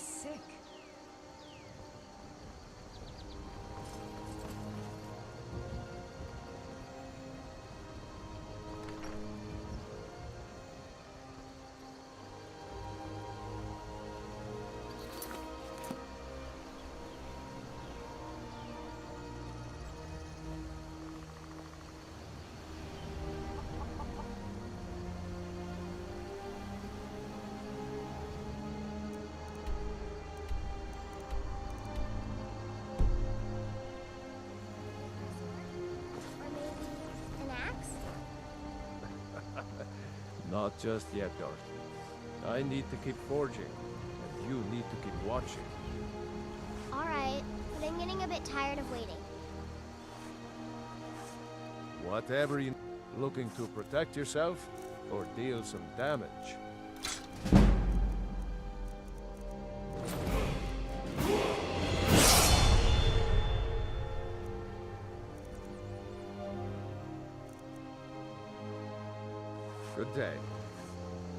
sick. Not just yet, Dorothy. I need to keep forging, and you need to keep watching. Alright, but I'm getting a bit tired of waiting. Whatever you... Looking to protect yourself, or deal some damage? Good day.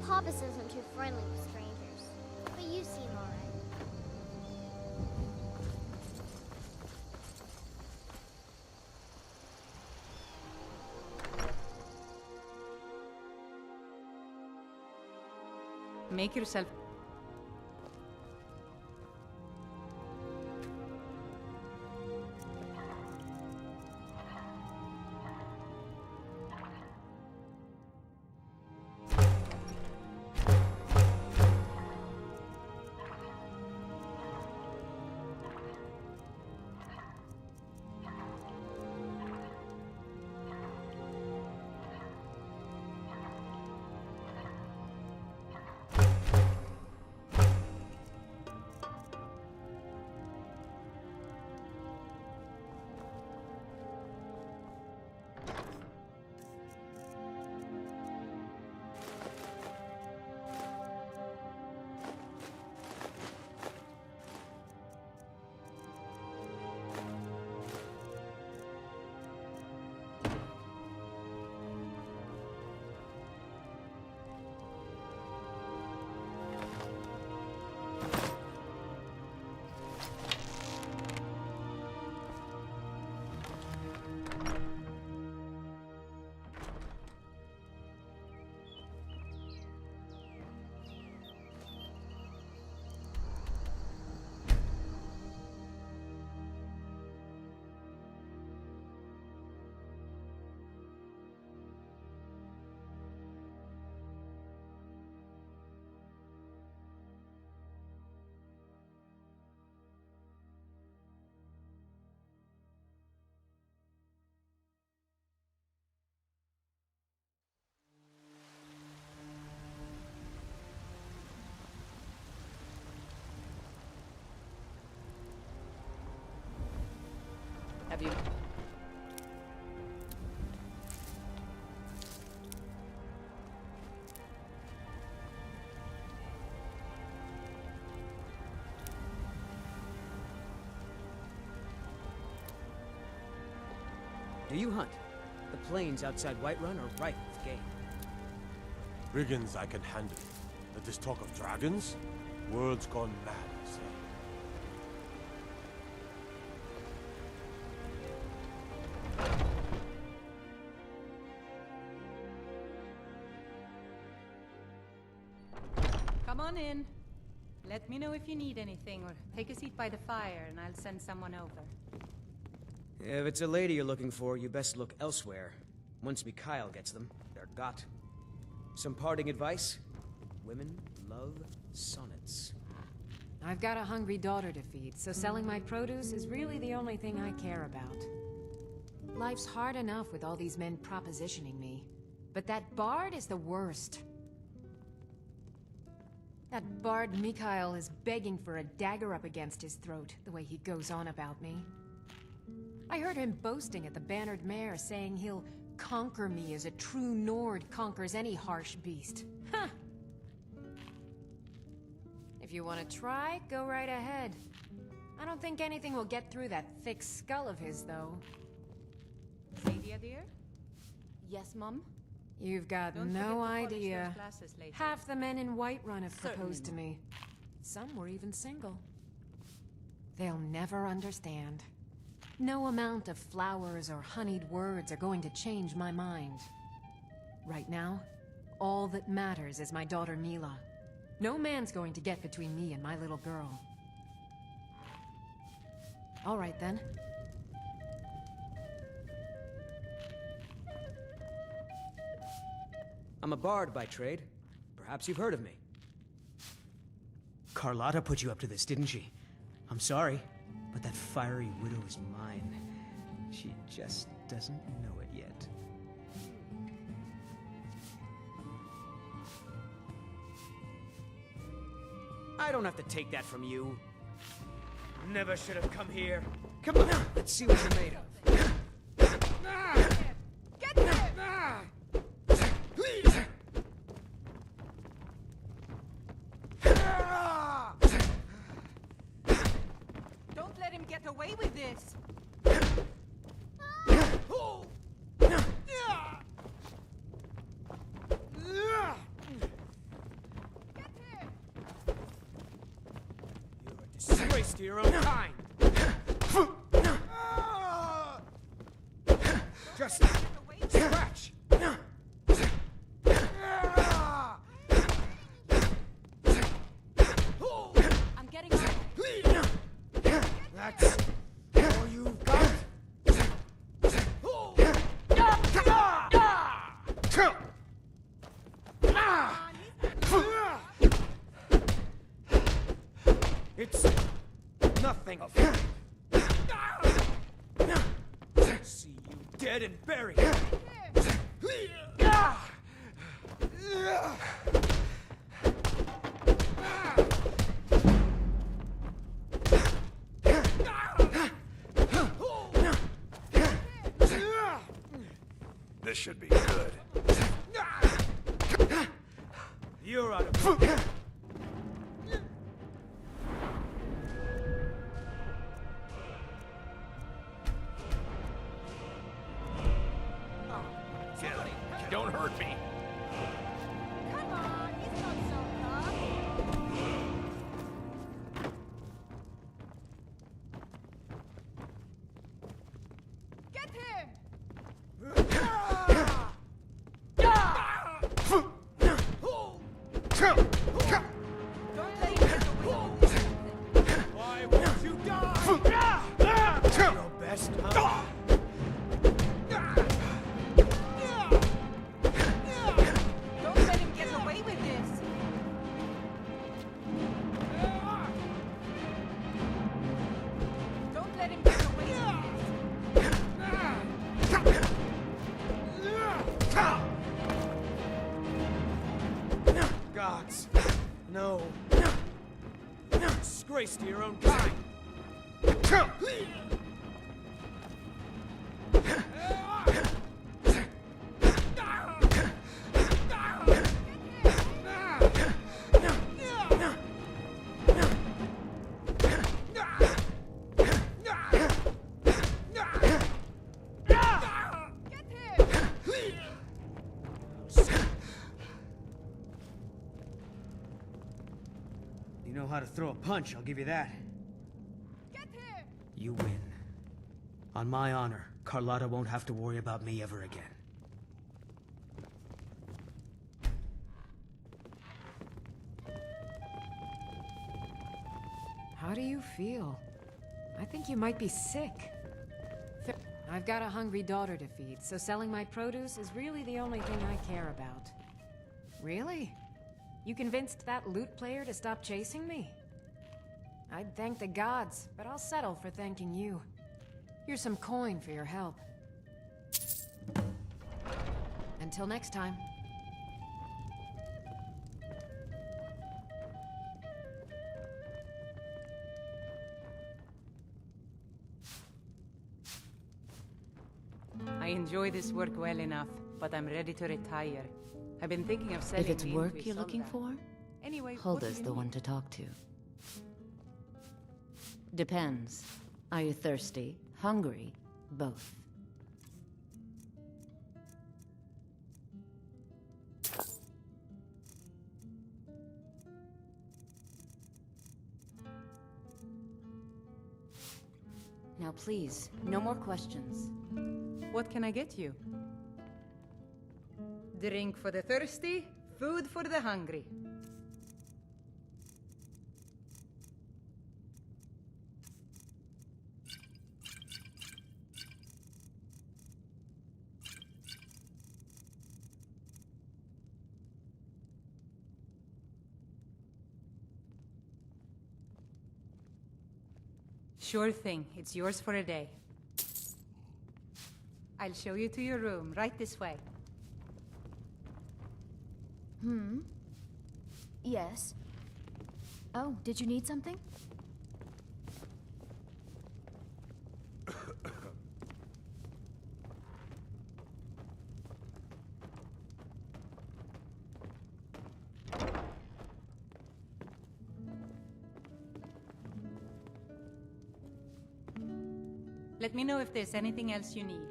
Papas isn't too friendly with strangers, but you seem alright. Make yourself... Have you... Do you hunt? The plains outside Whiterun are rife with game. Brigands I can handle. But this talk of dragons? World's gone mad, I say. Come on in. Let me know if you need anything, or take a seat by the fire and I'll send someone over. If it's a lady you're looking for, you best look elsewhere. Once Mikhail gets them, they're got. Some parting advice? Women love sonnets. I've got a hungry daughter to feed, so selling my produce is really the only thing I care about. Life's hard enough with all these men propositioning me, but that bard is the worst. That bard Mikhail is begging for a dagger up against his throat, the way he goes on about me. I heard him boasting at the Bannered Mare, saying he'll conquer me as a true Nord conquers any harsh beast. Huh! If you want to try, go right ahead. I don't think anything will get through that thick skull of his, though. Sadia, dear? Yes, Mum? You've got Don't no forget to polish idea. those glasses later. Half the men in Whiterun have proposed to me. Some were even single. They'll never understand. No amount of flowers or honeyed words are going to change my mind. Right now, all that matters is my daughter Mila. No man's going to get between me and my little girl. All right then. I'm a bard by trade. Perhaps you've heard of me. Carlotta put you up to this, didn't she? I'm sorry, but that fiery widow is mine. She just doesn't know it yet. I don't have to take that from you. Never should have come here. Come on, let's see what you're made of. Get there! Don't let him get away with this! You're a disgrace to your own kind. Just scratch. I'm getting out. That's all you've got. It's nothing. See you dead and buried. This should be good. You're out of. Don't hurt me. Come on, he's not so tough. Get him! Don't let him get away with this. Why won't you die? Your best, huh? Don't let him get away with this. Don't let him get away with Gods, no. Disgrace to your own kind. Get him! You know how to throw a punch, I'll give you that. Get him! You win. On my honor, Carlotta won't have to worry about me ever again. How do you feel? I think you might be sick. I've got a hungry daughter to feed, so selling my produce is really the only thing I care about. Really? You convinced that lute player to stop chasing me? I'd thank the gods, but I'll settle for thanking you. Here's some coin for your help. Until next time. I enjoy this work well enough, but I'm ready to retire. I've been thinking of selling If it's me work into you're looking Isolda. for, Anyway, what Hulda's do the you one need? to talk to. Depends. Are you thirsty? Hungry? Both. Now please, no more questions. What can I get you? Drink for the thirsty, food for the hungry. Sure thing. It's yours for a day. I'll show you to your room, right this way. Yes. Oh, did you need something? Let me know if there's anything else you need.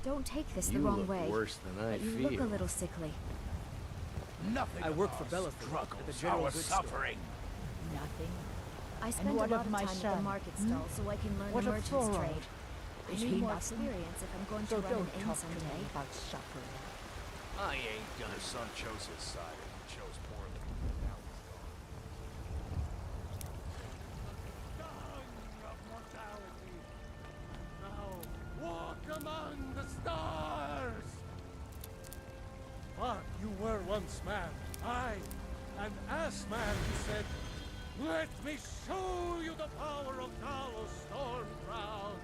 Don't take this the You wrong look way. worse than I but you feel. look a little sickly. Nothing. I of work our for Bellefield, struggles, at the general our goods store. suffering. Nothing. I spend a what lot of of my time at the son, market stall so I can learn What the of merchant's Thorald? trade. I Is need he more nothing? experience if I'm going to So run an don't inn talk to me someday. about suffering. I ain't gonna. His son chose his side, and he chose poorly. Now he's gone. Now walk among the stars! But you were once man, aye, an ass man who said, "Let me show you the power of Talos Stormcrown."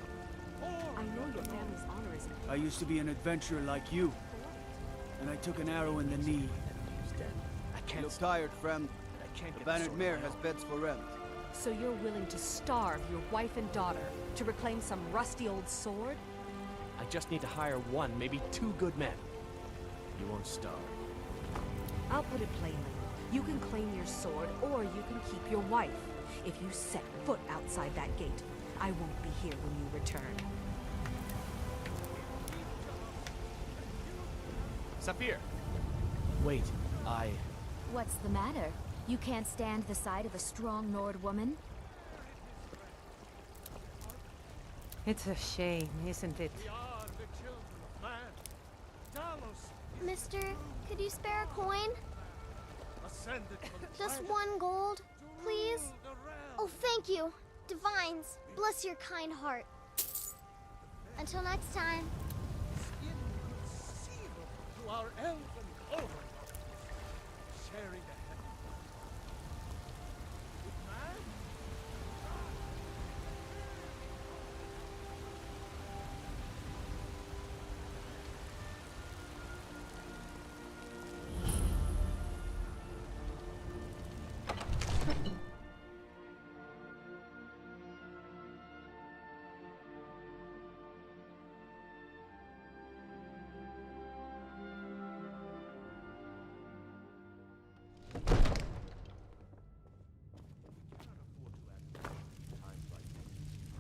I know your family's honor is I used to be an adventurer like you, and I took an arrow in the knee. I can't. Look tired, friend. The Bannered Mare has beds for rent. So you're willing to starve your wife and daughter to reclaim some rusty old sword? I just need to hire one, maybe two good men. You won't starve. I'll put it plainly. You can claim your sword, or you can keep your wife. If you set foot outside that gate, I won't be here when you return. Saphir! Wait, What's the matter? You can't stand the sight of a strong Nord woman? It's a shame, isn't it? We are the children of man. Talos Mister, could you spare a coin? ascended from Just planet one gold, to please? rule the realm. Oh, thank you. Divines, bless your kind heart. Until next time. Inconceivable to our elven overlords, sharing the heaven with man.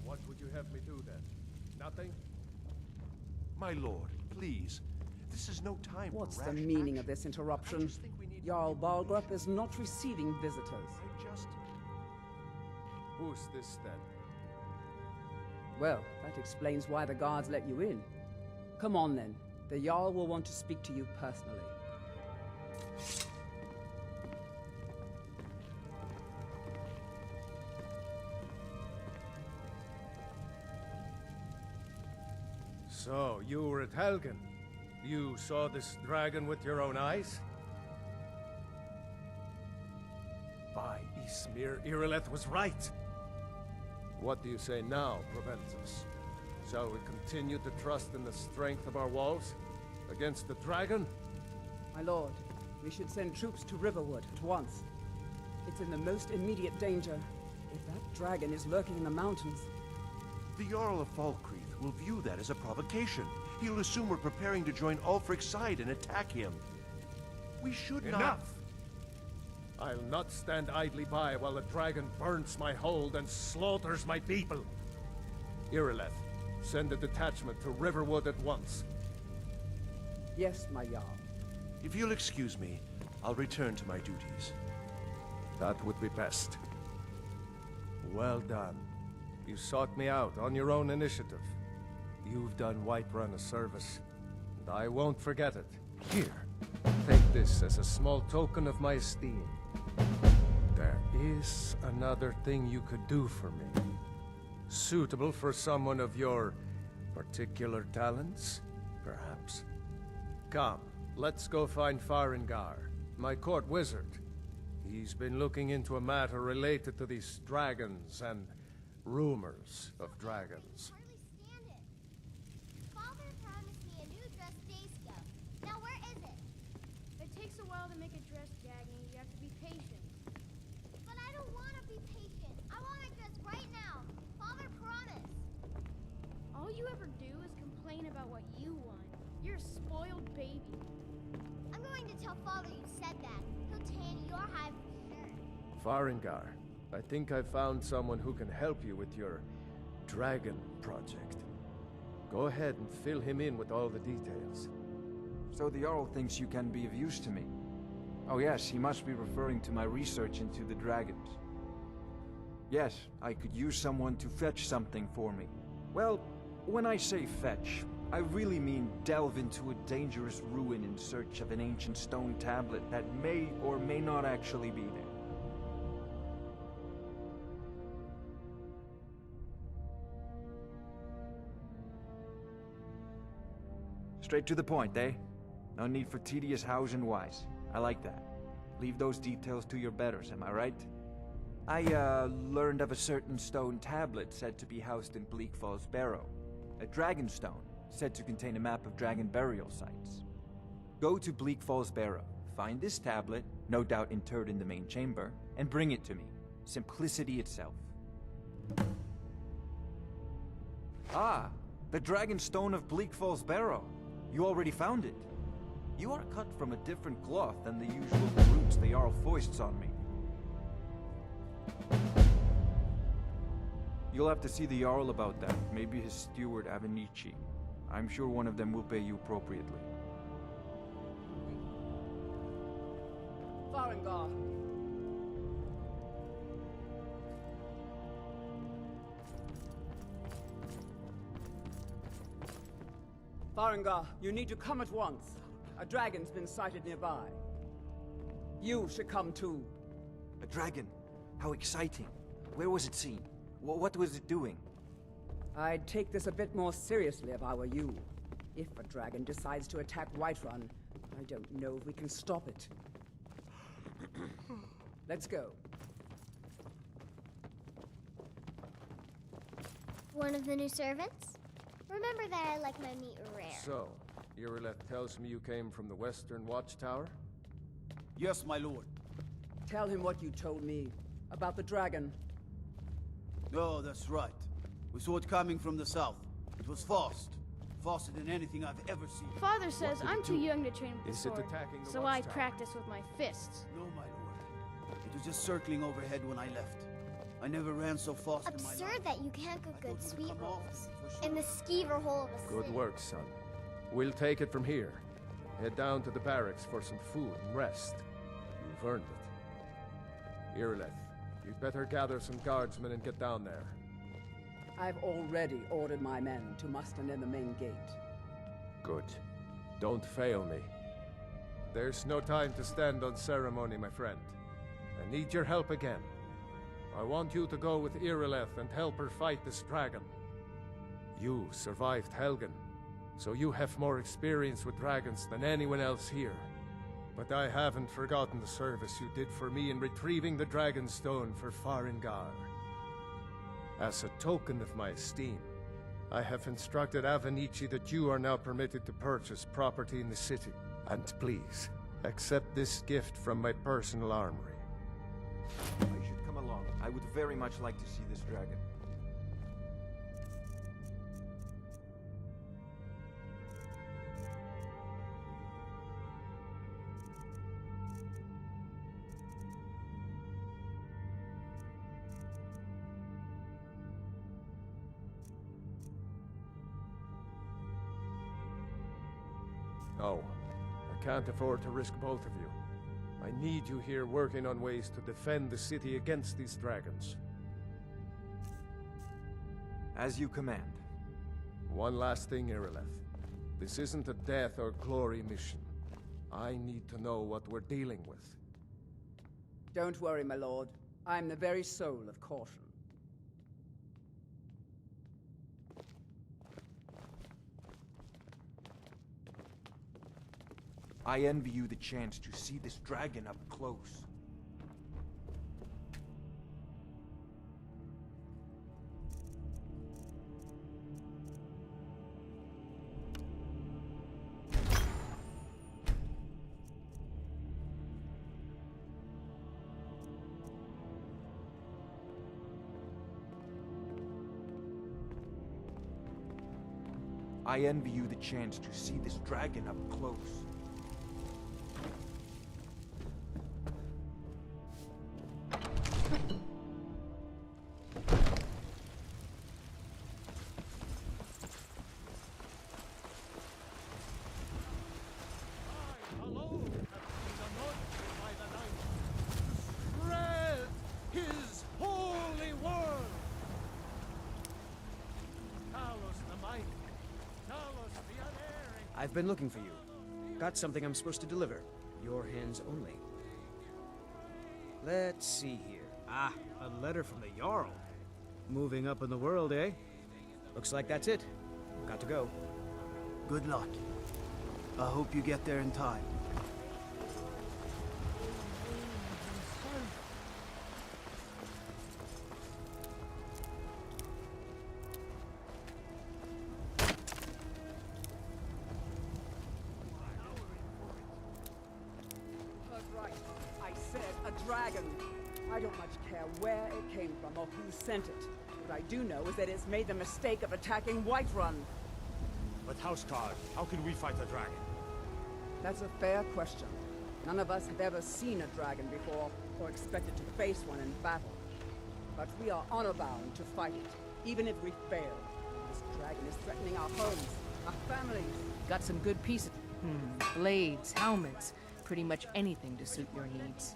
What would you have me do then? Nothing? My lord, please. This is no time What's for the rash meaning action. of this I interruption? just think we need to Jarl be- Balgrup is not receiving visitors. I just... Who's this then? Well, that explains why the guards let you in. Come on then. The Jarl will want to speak to you personally. So, you were at Helgen. You saw this dragon with your own eyes? By Ysmir, Irileth was right. What do you say now, Proventus? Shall we continue to trust in the strength of our walls? Against the dragon? My lord, We should send troops to Riverwood at once. It's in the most immediate danger. If that dragon is lurking in the mountains... The Jarl of Falkreath will view that as a provocation. He'll assume we're preparing to join Ulfric's side and attack him. We should not... Enough! I'll not stand idly by while the dragon burns my hold and slaughters my people. Irileth, send a detachment to Riverwood at once. Yes, my Jarl. If you'll excuse me, I'll return to my duties. That would be best. Well done. You sought me out on your own initiative. You've done Whiterun a service, and I won't forget it. Here, take this as a small token of my esteem. There is another thing you could do for me. Suitable for someone of your particular talents, perhaps. Come, let's go find Farengar, my court wizard. He's been looking into a matter related to these dragons and rumors of dragons. Father promised me a new dress days ago. Now where is it? It takes a while to make a dress, Jaggy. You have to be patient. But I don't want to be patient. I want a dress right now. Father promised. All you ever do is complain about what you want. You're a spoiled baby. I'm going to tell Father you said that. He'll tan your hide for sure. Farengar, I think I found someone who can help you with your dragon project. Go ahead and fill him in with all the details. So the Jarl thinks you can be of use to me. Oh yes, he must be referring to my research into the dragons. Yes, I could use someone to fetch something for me. Well, when I say fetch, I really mean delve into a dangerous ruin in search of an ancient stone tablet that may or may not actually be there. Straight to the point, eh? No need for tedious hows and whys. I like that. Leave those details to your betters, am I right? I, learned of a certain stone tablet said to be housed in Bleak Falls Barrow. A dragon stone, said to contain a map of dragon burial sites. Go to Bleak Falls Barrow, find this tablet, no doubt interred in the main chamber, and bring it to me. Simplicity itself. Ah, the dragon stone of Bleak Falls Barrow. You already found it. You are cut from a different cloth than the usual brutes the Jarl foists on me. You'll have to see the Jarl about that, maybe his steward Avenici. I'm sure one of them will pay you appropriately. Farengar! Farengar, you need to come at once. A dragon's been sighted nearby. You should come too. A dragon? How exciting. Where was it seen? What was it doing? I'd take this a bit more seriously if I were you. If a dragon decides to attack Whiterun, I don't know if we can stop it. Let's go. One of the new servants? Remember that I like my meat rare. So, Irileth tells me you came from the Western Watchtower? Yes, my lord. Tell him what you told me about the dragon. Oh, that's right. We saw it coming from the south. It was fast. Faster than anything I've ever seen. Father says I'm too young to train with the Is it sword, attacking the so I watchtower? practice with my fists. No, my lord. It was just circling overhead when I left. I never ran so fast in my life. Absurd that you can't cook good sweet rolls in the skeever hole of a Good city. work, son. We'll take it from here. Head down to the barracks for some food and rest. You've earned it. Irileth, you'd better gather some guardsmen and get down there. I've already ordered my men to muster near the main gate. Good. Don't fail me. There's no time to stand on ceremony, my friend. I need your help again. I want you to go with Irileth and help her fight this dragon. You survived Helgen, so you have more experience with dragons than anyone else here. But I haven't forgotten the service you did for me in retrieving the Dragon Stone for Farengar. As a token of my esteem, I have instructed Avenici that you are now permitted to purchase property in the city. And please, Accept this gift from my personal armory. I should come along. I would very much like to see this dragon. No, I can't afford to risk both of you. I need you here working on ways to defend the city against these dragons. As you command. One last thing, Irileth. This isn't a death or glory mission. I need to know what we're dealing with. Don't worry, my lord. I'm the very soul of caution. I envy you the chance to see this dragon up close. I envy you the chance to see this dragon up close. I've been looking for you. Got something I'm supposed to deliver. Your hands only. Let's see here. Ah, a letter from the Jarl. Moving up in the world, eh? Looks like that's it. Got to go. Good luck. I hope you get there in time. I don't much care where it came from or who sent it. What I do know is that it's made the mistake of attacking Whiterun. But Houseguard, how can we fight a dragon? That's a fair question. None of us have ever seen a dragon before, or expected to face one in battle. But we are honor-bound to fight it, even if we fail. This dragon is threatening our homes, our families. Got some good pieces. Blades, helmets, pretty much anything to suit your needs.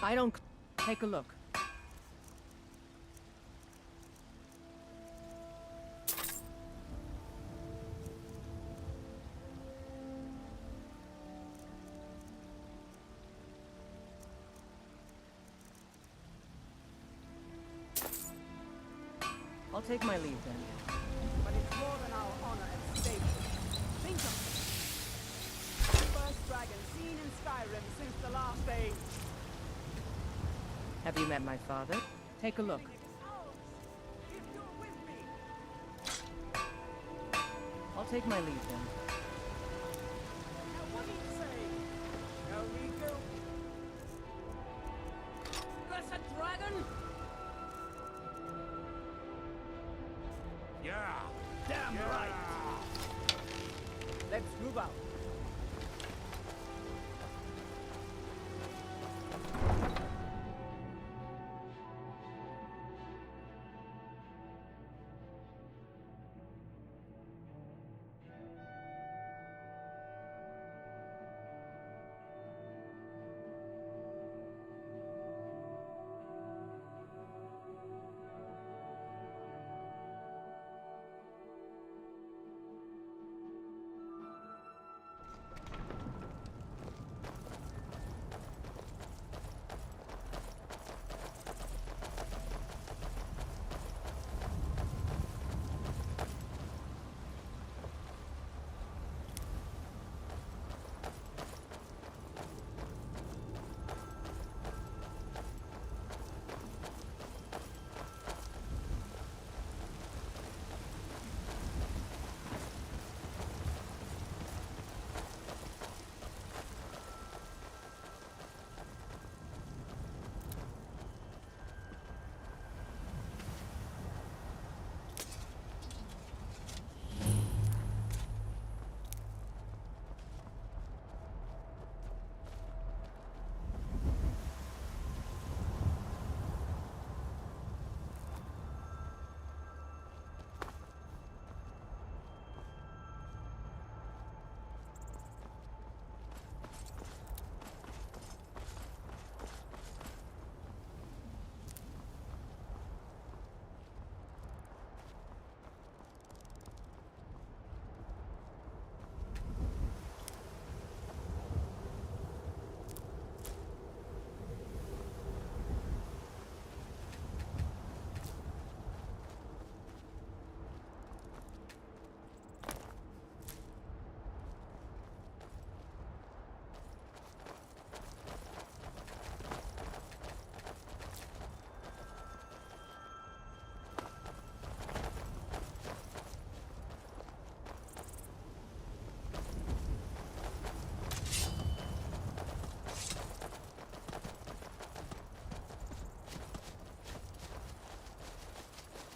I don't... Take a look. I'll take my leave then. But it's more than our honor at stake. Think of it. The first dragon seen in Skyrim since the last age. Have you met my father? Take a look. I'll take my leave then. Now what do you say? Shall we go? That's a dragon? Yeah! Damn right! Let's move out.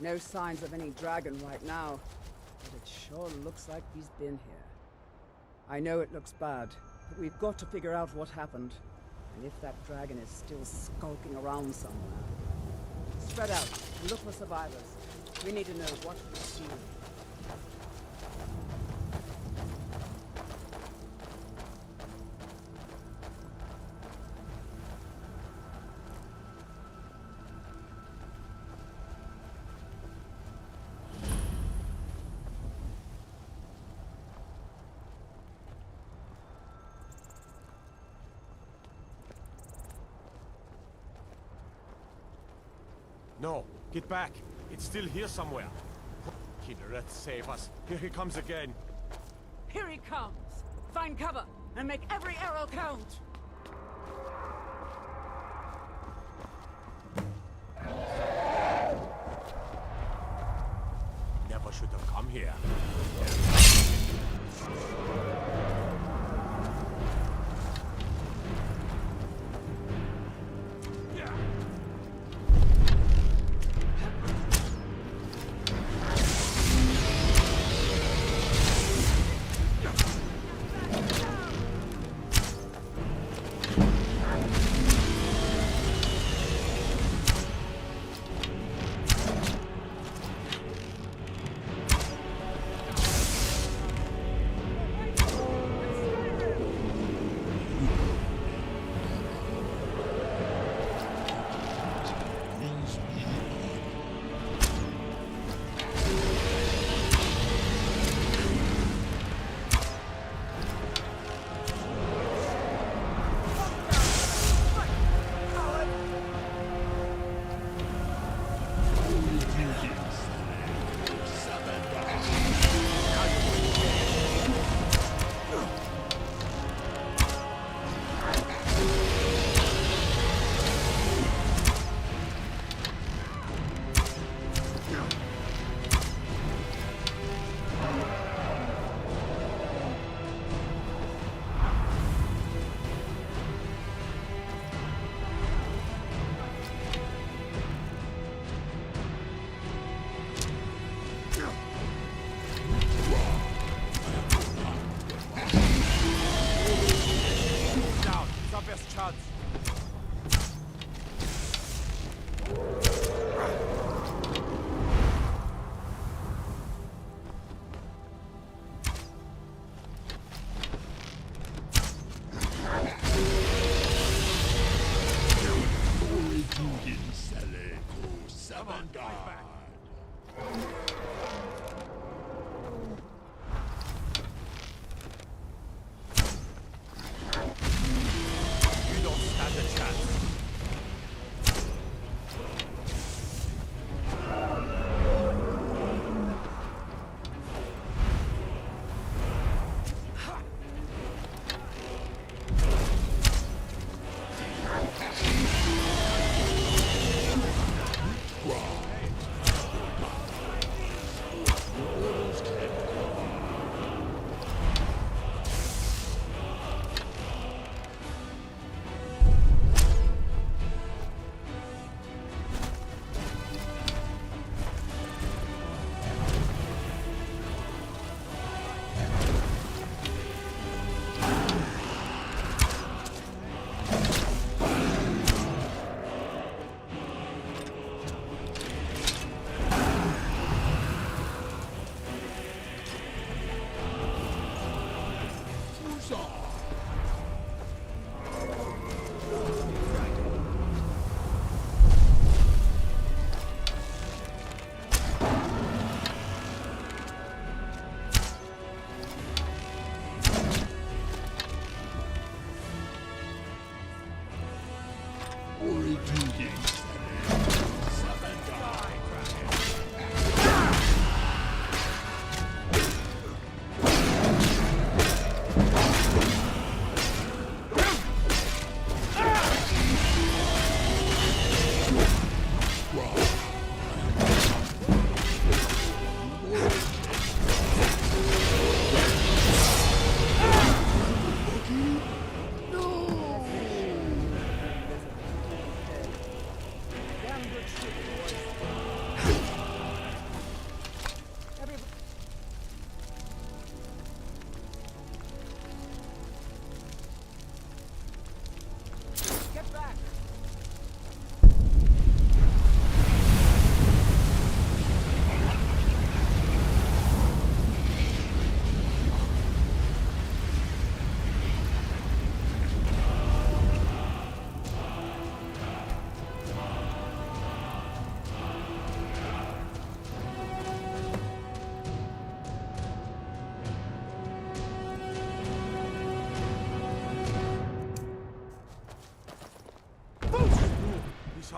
No signs of any dragon right now, but it sure looks like he's been here. I know it looks bad, but we've got to figure out what happened. And if that dragon is still skulking around somewhere. Spread out and look for survivors. We need to know what we're seeing. No, get back. It's still here somewhere. Kinneret, save us. Here he comes again. Here he comes! Find cover, and make every arrow count! Never should have come here.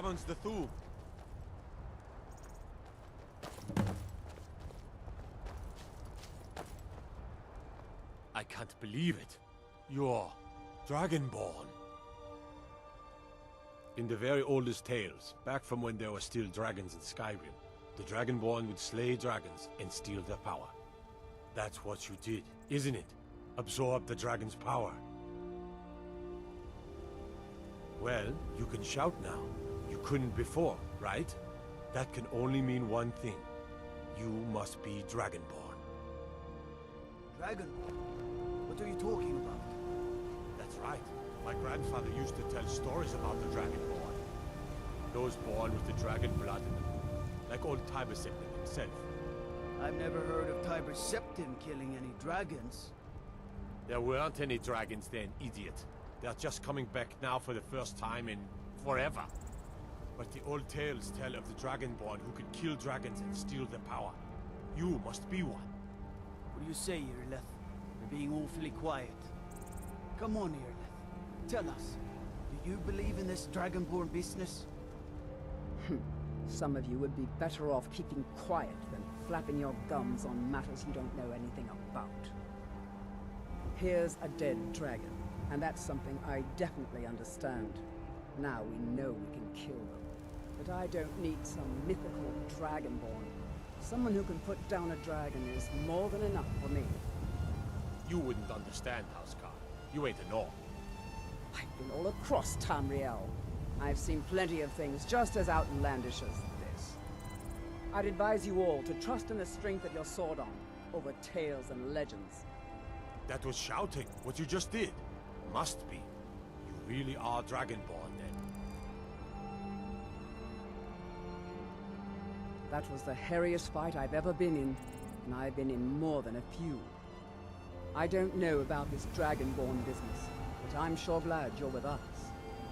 summons the Thum. I can't believe it. You're Dragonborn. In the very oldest tales, back from when there were still dragons in Skyrim, the Dragonborn would slay dragons and steal their power. That's what you did, isn't it? Absorb the dragon's power. Well, you can shout now. You couldn't before, right? That can only mean one thing. You must be Dragonborn. Dragonborn? What are you talking about? That's right. My grandfather used to tell stories about the Dragonborn. Those born with the dragon blood in them. Like old Tiber Septim himself. I've never heard of Tiber Septim killing any dragons. There weren't any dragons then, idiot. They're just coming back now for the first time in forever. But the old tales tell of the Dragonborn who can kill dragons and steal their power. You must be one. What do you say, Irleth? You're being awfully quiet. Come on, Irleth. Tell us, do you believe in this Dragonborn business? Some of you would be better off keeping quiet than flapping your gums on matters you don't know anything about. Here's a dead dragon, and that's something I definitely understand. Now we know we can kill them. But I don't need some mythical Dragonborn. Someone who can put down a dragon is more than enough for me. You wouldn't understand, Housecar. You ain't a North. I've been all across Tamriel. I've seen plenty of things just as outlandish as this. I'd advise you all to trust in the strength of your sword arm over tales and legends. That was shouting, what you just did. Must be. You really are Dragonborn, then. That was the hairiest fight I've ever been in, and I've been in more than a few. I don't know about this Dragonborn business, but I'm sure glad you're with us.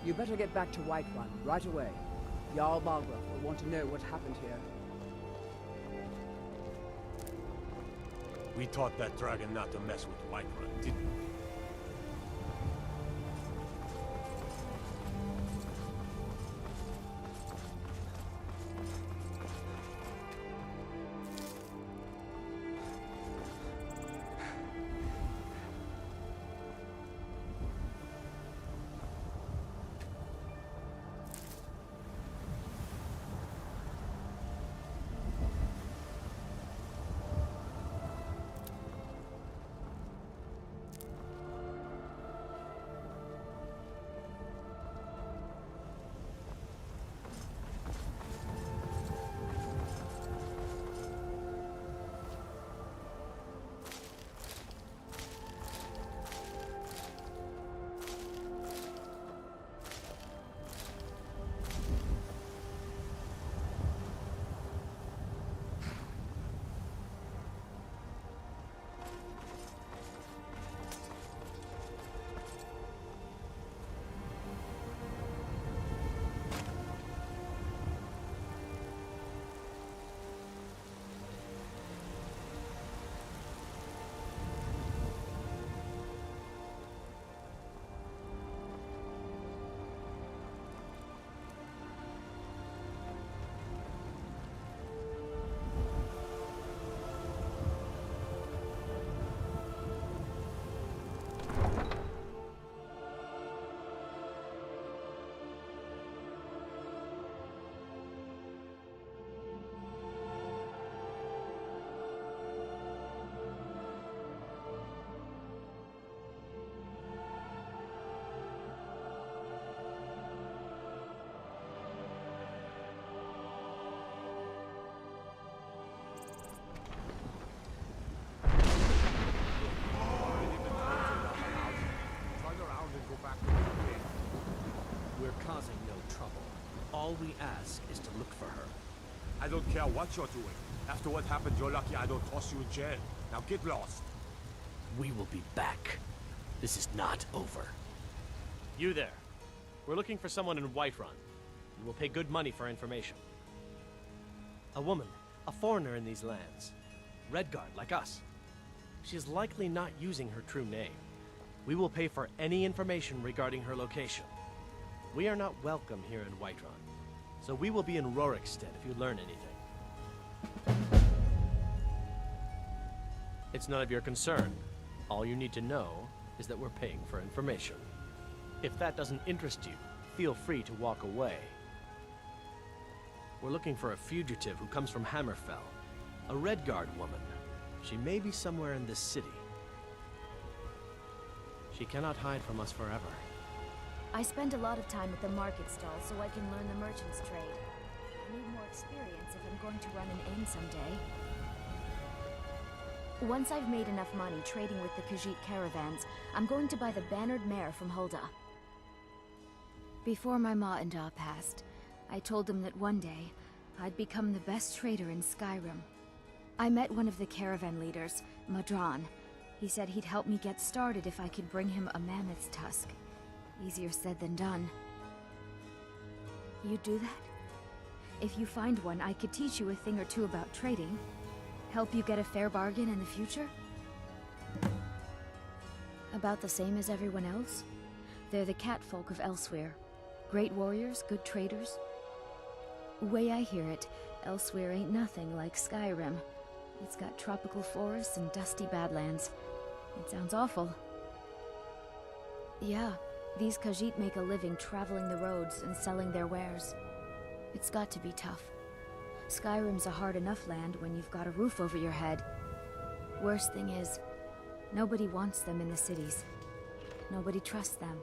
You better get back to Whiterun right away. Jarl Balgruuf will want to know what happened here. We taught that dragon not to mess with Whiterun, didn't we? We're causing no trouble. All we ask is to look for her. I don't care what you're doing. After what happened, you're lucky I don't toss you in jail. Now get lost. We will be back. This is not over. You there. We're looking for someone in Whiterun. You will pay good money for information. A woman, a foreigner in these lands. Redguard, like us. She is likely not using her true name. We will pay for any information regarding her location. We are not welcome here in Whiterun. So we will be in Rorikstead if you learn anything. It's none of your concern. All you need to know is that we're paying for information. If that doesn't interest you, feel free to walk away. We're looking for a fugitive who comes from Hammerfell. A Redguard woman. She may be somewhere in this city. She cannot hide from us forever. I spend a lot of time at the market stall so I can learn the merchant's trade. I need more experience if I'm going to run an inn someday. Once I've made enough money trading with the Khajiit caravans, I'm going to buy the bannered mare from Hulda. Before my ma and Da passed, I told them that one day, I'd become the best trader in Skyrim. I met one of the caravan leaders, Madran. He said he'd help me get started if I could bring him a mammoth's tusk. Easier said than done. You'd do that? If you find one, I could teach you a thing or two about trading. Help you get a fair bargain in the future? About the same as everyone else? They're the catfolk of Elsewhere. Great warriors, good traders. Way I hear it, Elsewhere ain't nothing like Skyrim. It's got tropical forests and dusty badlands. It sounds awful. Yeah, these Khajiit make a living traveling the roads and selling their wares. It's got to be tough. Skyrim's a hard enough land when you've got a roof over your head. Worst thing is, nobody wants them in the cities. Nobody trusts them.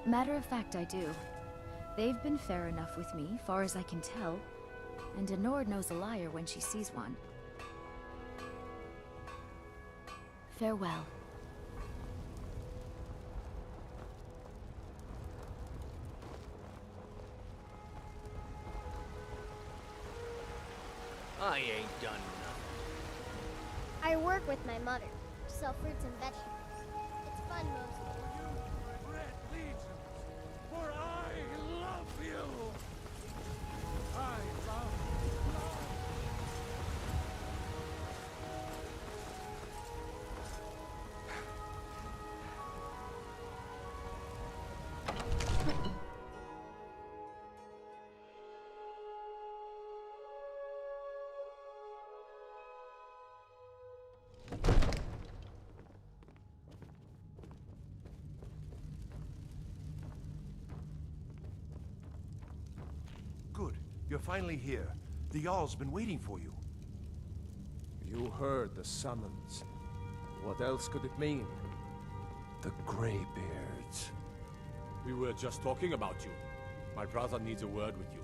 Matter of fact, I do. They've been fair enough with me, far as I can tell. And Denord knows a liar when she sees one. Farewell. I ain't done nothing. I work with my mother to sell fruits and vegetables. It's fun mostly. Red Legions, for I love you. I love love. Good. You're finally here. The Jarl's been waiting for you. You heard the summons. What else could it mean? The Greybeards. We were just talking about you. My brother needs a word with you.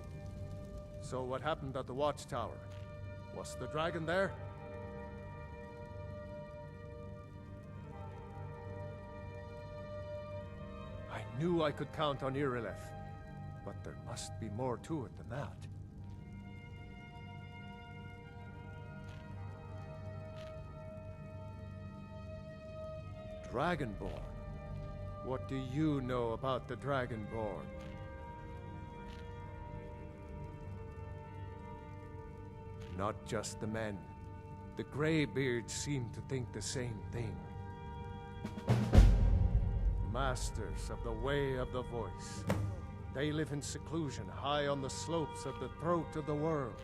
So what happened at the Watchtower? Was the dragon there? I knew I could count on Irileth, but there must be more to it than that. Dragonborn? What do you know about the Dragonborn? Not just the men. The Greybeards seem to think the same thing. Masters of the Way of the Voice. They live in seclusion high on the slopes of the throat of the world.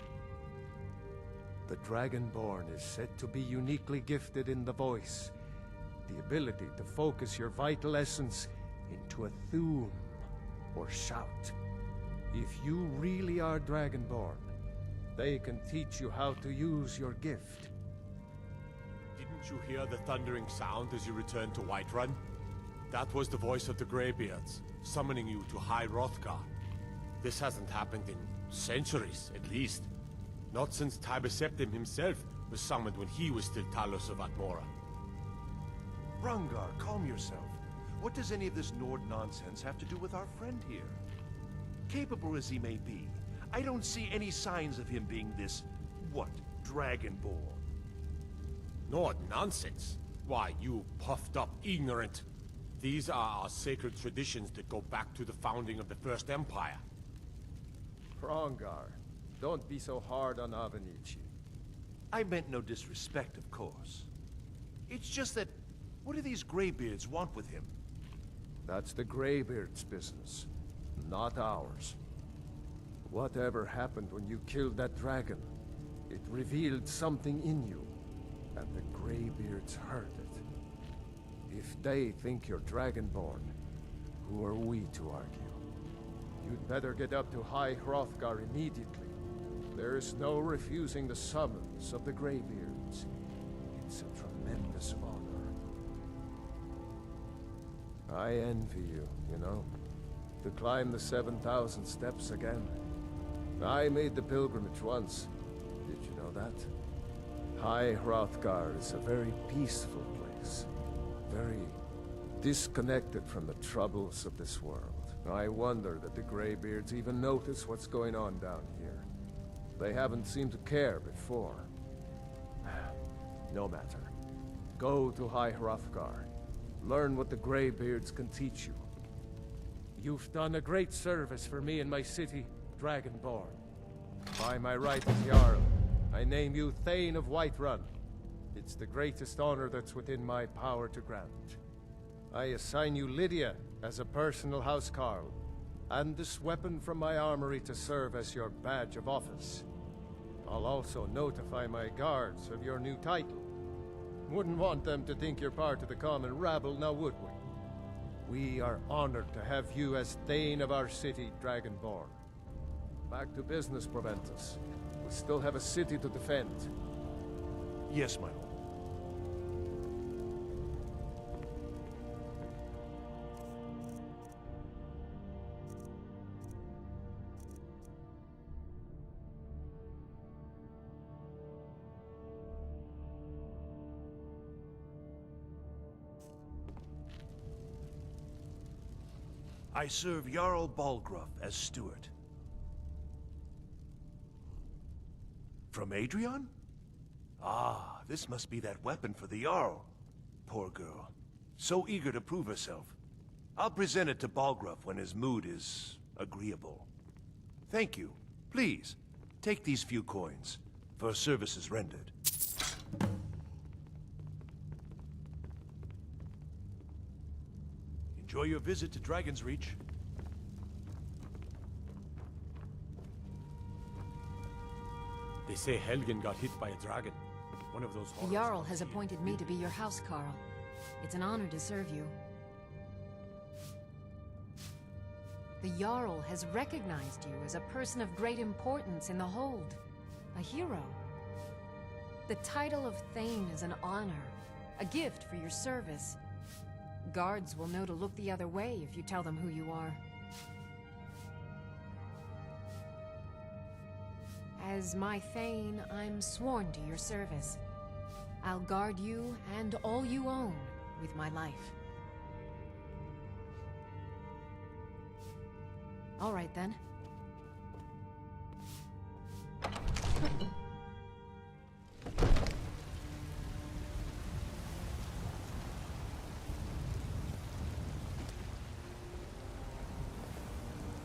The Dragonborn is said to be uniquely gifted in the voice, the ability to focus your vital essence into a thum, or shout. If you really are Dragonborn, they can teach you how to use your gift. Didn't you hear the thundering sound as you returned to Whiterun? That was the voice of the Greybeards, summoning you to High Hrothgar. This hasn't happened in centuries, at least. Not since Tiber Septim himself was summoned when he was still Talos of Atmora. Hrongar, calm yourself. What does any of this Nord nonsense have to do with our friend here? Capable as he may be, I don't see any signs of him being this, what, Dragonborn? Nord nonsense? Why, you puffed up ignorant. These are our sacred traditions that go back to the founding of the First Empire. Hrongar, don't be so hard on Avenici. I meant no disrespect, of course. It's just that, what do these Greybeards want with him? That's the Greybeard's business, not ours. Whatever happened when you killed that dragon, it revealed something in you, and the Greybeards heard it. If they think you're Dragonborn, who are we to argue? You'd better get up to High Hrothgar immediately. There is no refusing the summons of the Greybeards. It's a tremendous honor. I envy you, you know, to climb the 7,000 steps again. I made the pilgrimage once. Did you know that? High Hrothgar is a very peaceful place. Very disconnected from the troubles of this world. I wonder that the Greybeards even notice what's going on down here. They haven't seemed to care before. No matter. Go to High Hrothgar. Learn what the Greybeards can teach you. You've done a great service for me and my city, Dragonborn. By my right as Jarl, I name you Thane of Whiterun. It's the greatest honor that's within my power to grant. I assign you Lydia as a personal housecarl, and this weapon from my armory to serve as your badge of office. I'll also notify my guards of your new title. Wouldn't want them to think you're part of the common rabble, now would we? We are honored to have you as Thane of our city, Dragonborn. Back to business, Proventus. We still have a city to defend. Yes, my lord. I serve Jarl Balgruuf as steward. From Adrian? Ah, this must be that weapon for the Jarl. Poor girl. So eager to prove herself. I'll present it to Balgruuf when his mood is agreeable. Thank you. Please, take these few coins for services rendered. Enjoy your visit to Dragon's Reach. They say Helgen got hit by a dragon. One of those The horrors. Jarl has appointed me to be your housecarl. It's an honor to serve you. The Jarl has recognized you as a person of great importance in the Hold. A hero. The title of Thane is an honor. A gift for your service. Guards will know to look the other way if you tell them who you are. As my Thane, I'm sworn to your service. I'll guard you and all you own with my life. All right, then.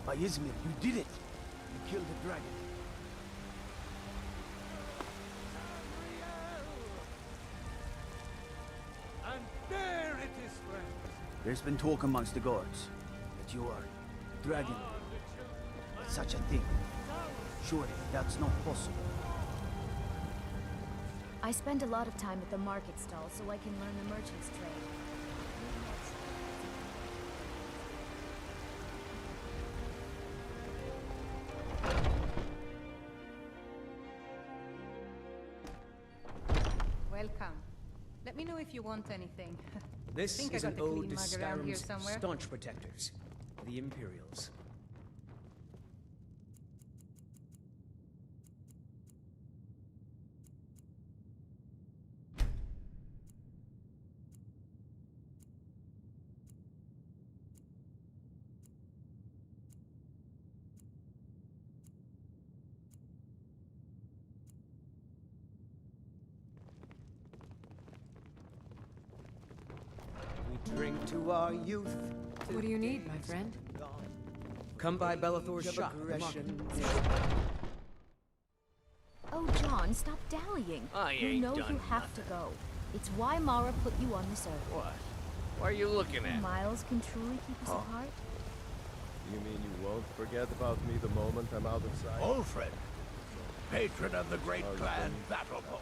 By Izmir, you did it! You killed the dragon. And there it is, friends. There's been talk amongst the guards that you are dragon. Such a thing. Surely that's not possible. I spend a lot of time at the market stall so I can learn the merchant's trade. Welcome. Let me know if you want anything. This Think is I an got the ode clean to mug around here Skyrim's somewhere. staunch protectors, the Imperials. We drink to our youth. What do you need, my friend? Come by Bellathor's shop. The market. Oh, John, stop dallying. I You ain't know done you have to go. It's why Mara put you on this earth. What? What are you looking at? Miles can truly keep us apart? You mean you won't forget about me the moment I'm out of sight? Old friend. Patron of the great clan Battleborn.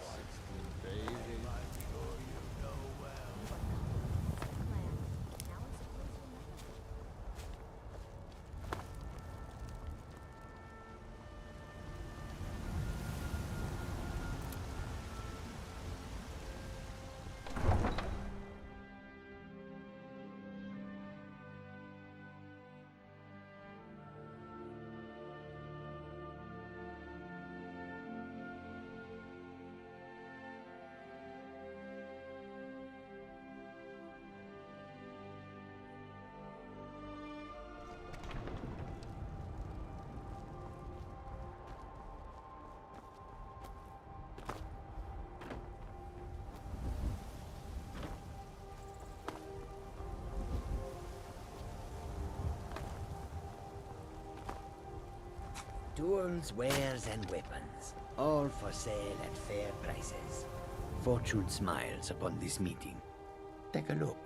Tools, wares, and weapons, all for sale at fair prices. Fortune smiles upon this meeting. Take a look.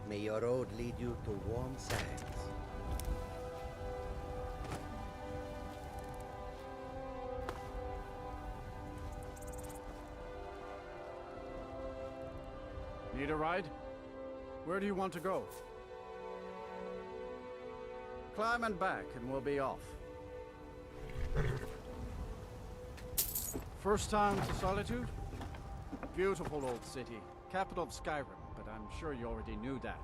May your road lead you to warm sands. Need a ride? Where do you want to go? Climb and back and we'll be off. First time to Solitude? Beautiful old city, capital of Skyrim, but I'm sure you already knew that.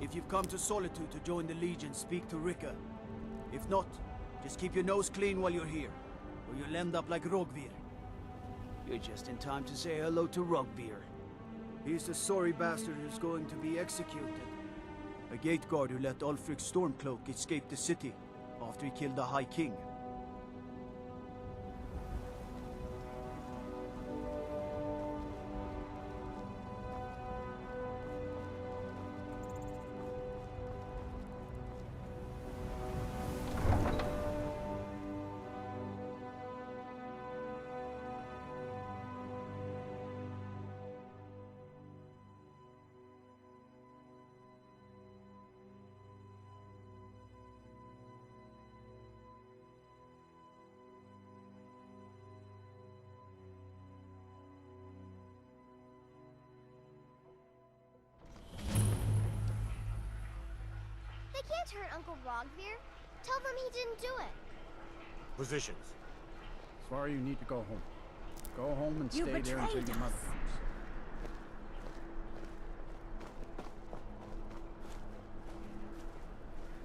If you've come to Solitude to join the Legion, speak to Rika. If not, just keep your nose clean while you're here, or you'll end up like Rogvir. You're just in time to say hello to Rogvir. He's the sorry bastard who's going to be executed. A gate guard who let Ulfric Stormcloak escape the city after he killed the High King. They can't hurt Uncle Rogvir. Tell them he didn't do it. Positions. Sorry, you need to go home. Go home and stay there until your mother comes.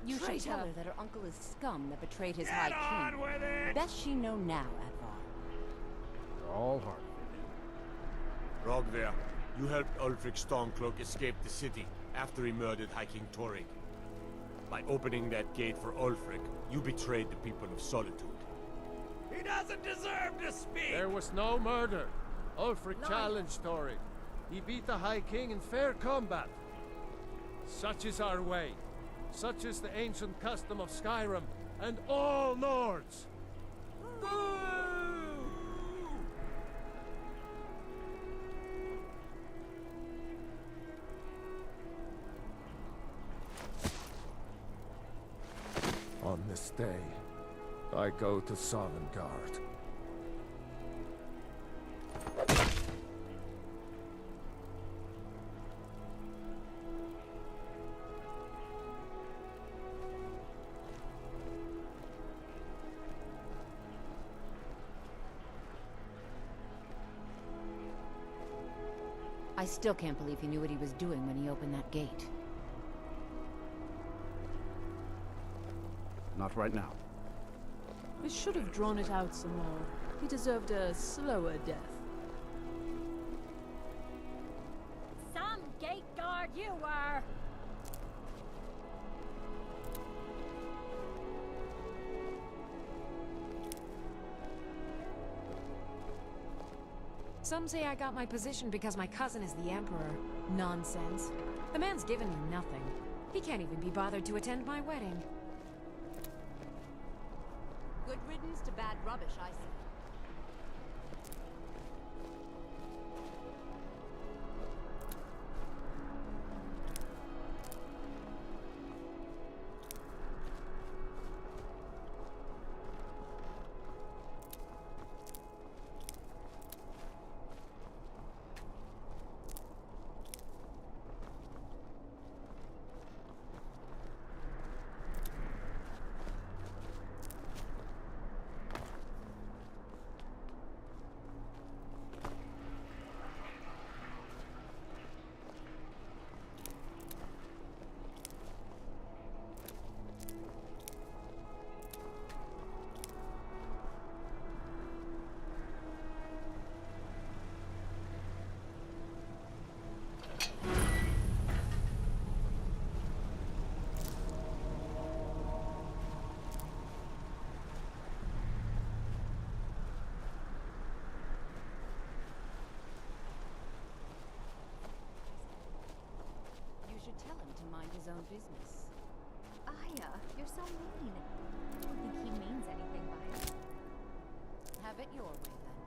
You should tell her that her uncle is scum that betrayed his High King. Best she know now, Advar. They're all hard. Rogvir, You helped Ulfric Stormcloak escape the city after he murdered High King Torrig. By opening that gate for Ulfric, you betrayed the people of Solitude. He doesn't deserve to speak! There was no murder. Ulfric challenged Torrig. He beat the High King in fair combat. Such is our way. Such is the ancient custom of Skyrim and all Nords. On this day, I go to Salmagros. I still can't believe he knew what he was doing when he opened that gate. Not right now. I should have drawn it out some more. He deserved a slower death. Some gate guard you were! Some say I got my position because my cousin is the Emperor. Nonsense. The man's given me nothing. He can't even be bothered to attend my wedding. Good riddance to bad rubbish, I say. Tell him to mind his own business. Aya, you're so mean. I don't think he means anything by it. Have it your way, then.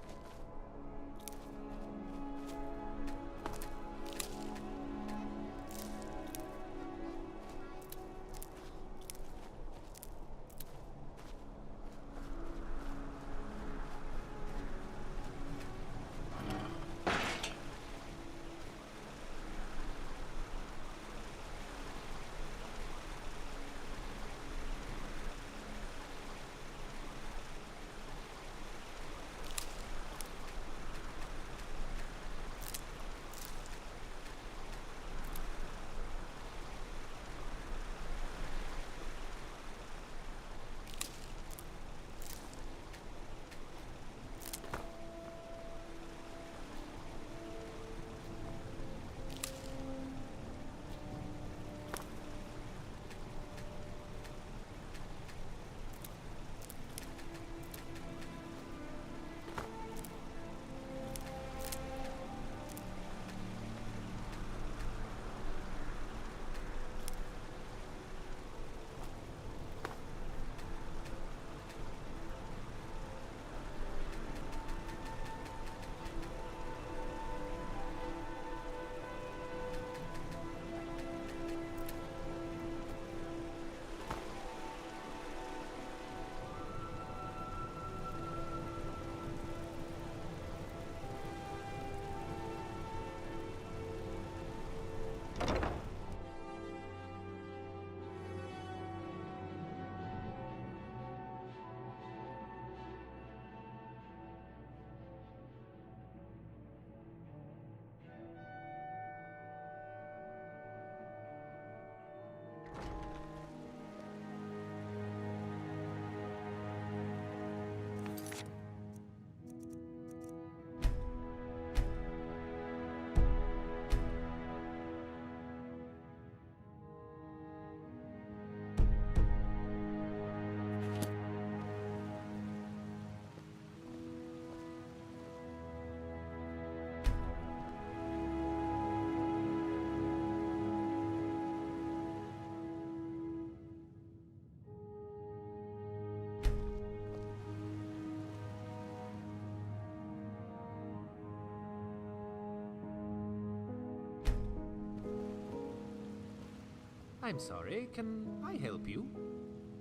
I'm sorry, can I help you?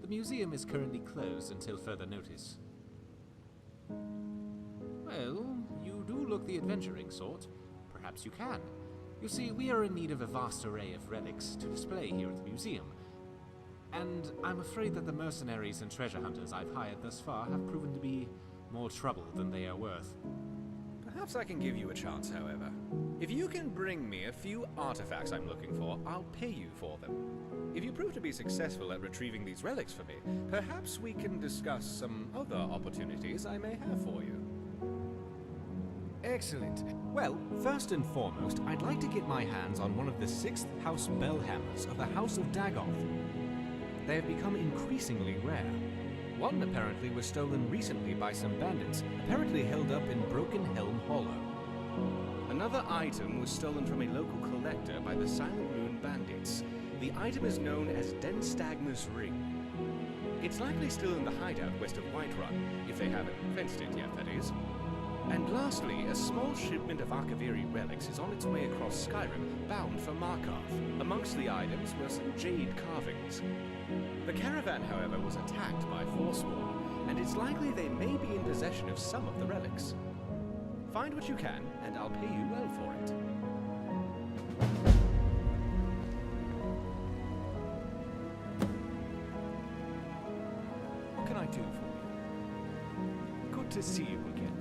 The museum is currently closed until further notice. Well, you do look the adventuring sort. Perhaps you can. You see, we are in need of a vast array of relics to display here at the museum. And I'm afraid that the mercenaries and treasure hunters I've hired thus far have proven to be more trouble than they are worth. Perhaps I can give you a chance, however. If you can bring me a few artifacts I'm looking for, I'll pay you for them. If you prove to be successful at retrieving these relics for me, perhaps we can discuss some other opportunities I may have for you. Excellent. Well, first and foremost, I'd like to get my hands on one of the 6th House Bellhammers of the House of Dagoth. They have become increasingly rare. One apparently was stolen recently by some bandits, apparently held up in Broken Helm Hollow. Another item was stolen from a local collector by the Silent Moon bandits. The item is known as Denstagma's Ring. It's likely still in the hideout west of Whiterun, if they haven't fenced it yet, that is. And lastly, a small shipment of Arkaviri relics is on its way across Skyrim, bound for Markarth. Amongst the items were some jade carvings. The caravan, however, was attacked by Forsworn, and it's likely they may be in possession of some of the relics. Find what you can, and I'll pay you well for it. What can I do for you? Good to see you again.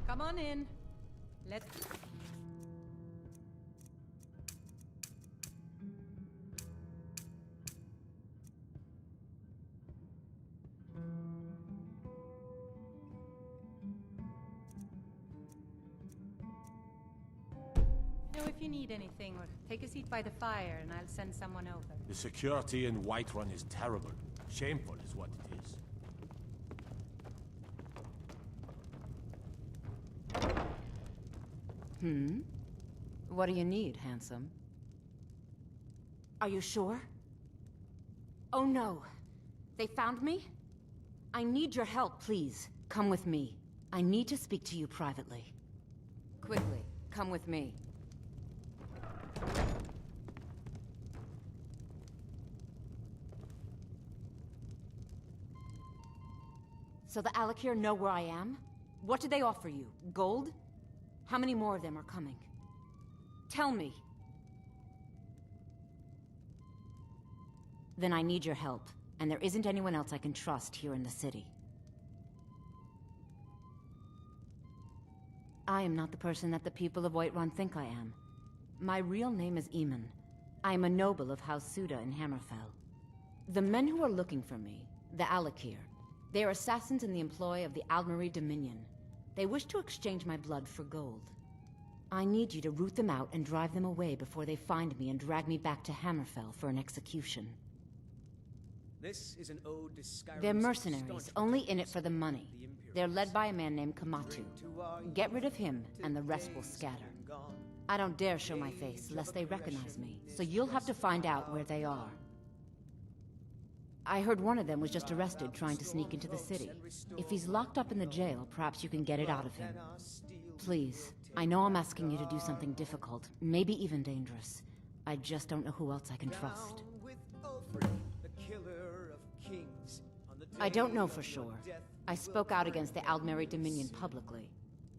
Come on in. Let's... Know if you need anything, or take a seat by the fire and I'll send someone over. The security in Whiterun is terrible. Shameful is what it is. What do you need, handsome? Are you sure? Oh no! They found me? I need your help, please. Come with me. I need to speak to you privately. Quickly, come with me. So the Alakir know where I am? What did they offer you? Gold? How many more of them are coming? Tell me. Then I need your help, and there isn't anyone else I can trust here in the city. I am not the person that the people of Whiterun think I am. My real name is Eamon. I am a noble of House Suda in Hammerfell. The men who are looking for me, the Alakir, they are assassins in the employ of the Aldmeri Dominion. They wish to exchange my blood for gold. I need you to root them out and drive them away before they find me and drag me back to Hammerfell for an execution. This is an ode to Skyrim. They're mercenaries, only in it for the money. They're led by a man named Kamatu. Get rid of him, and the rest will scatter. I don't dare show my face, lest they recognize me, so you'll have to find out where they are. I heard one of them was just arrested trying to sneak into the city. If he's locked up in the jail, perhaps you can get it out of him. Please, I know I'm asking you to do something difficult, maybe even dangerous. I just don't know who else I can trust. I don't know for sure. I spoke out against the Aldmeri Dominion publicly.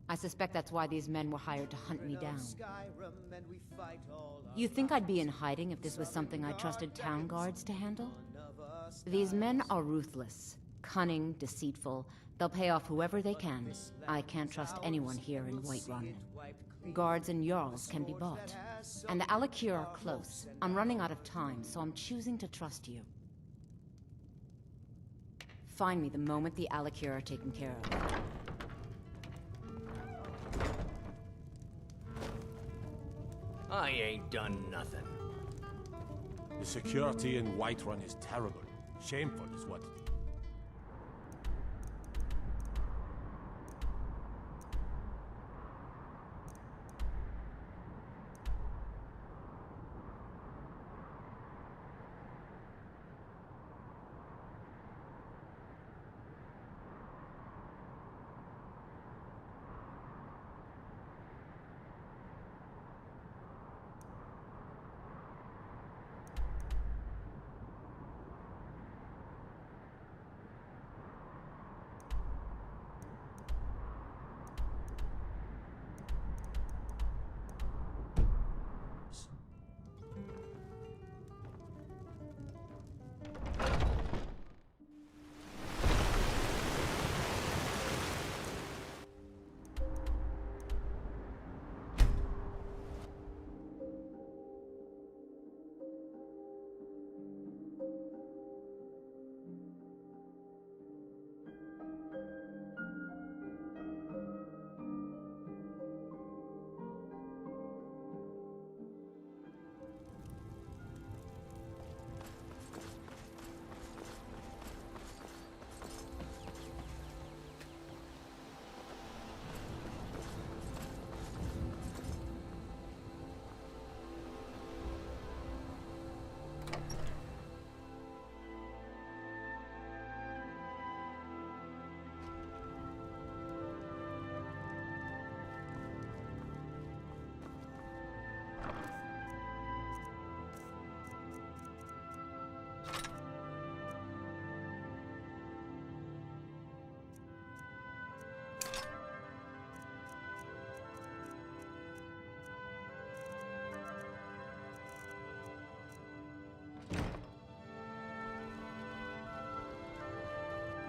I suspect that's why these men were hired to hunt me down. You think I'd be in hiding if this was something I trusted town guards to handle? These men are ruthless, cunning, deceitful. They'll pay off whoever they can. I can't trust anyone here in Whiterun. Guards and Jarls can be bought. And the Alakir are close. I'm running out of time, so I'm choosing to trust you. Find me the moment the Alakir are taken care of. I ain't done nothing. The security in Whiterun is terrible. Shameful is what it is.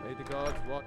May the gods watch.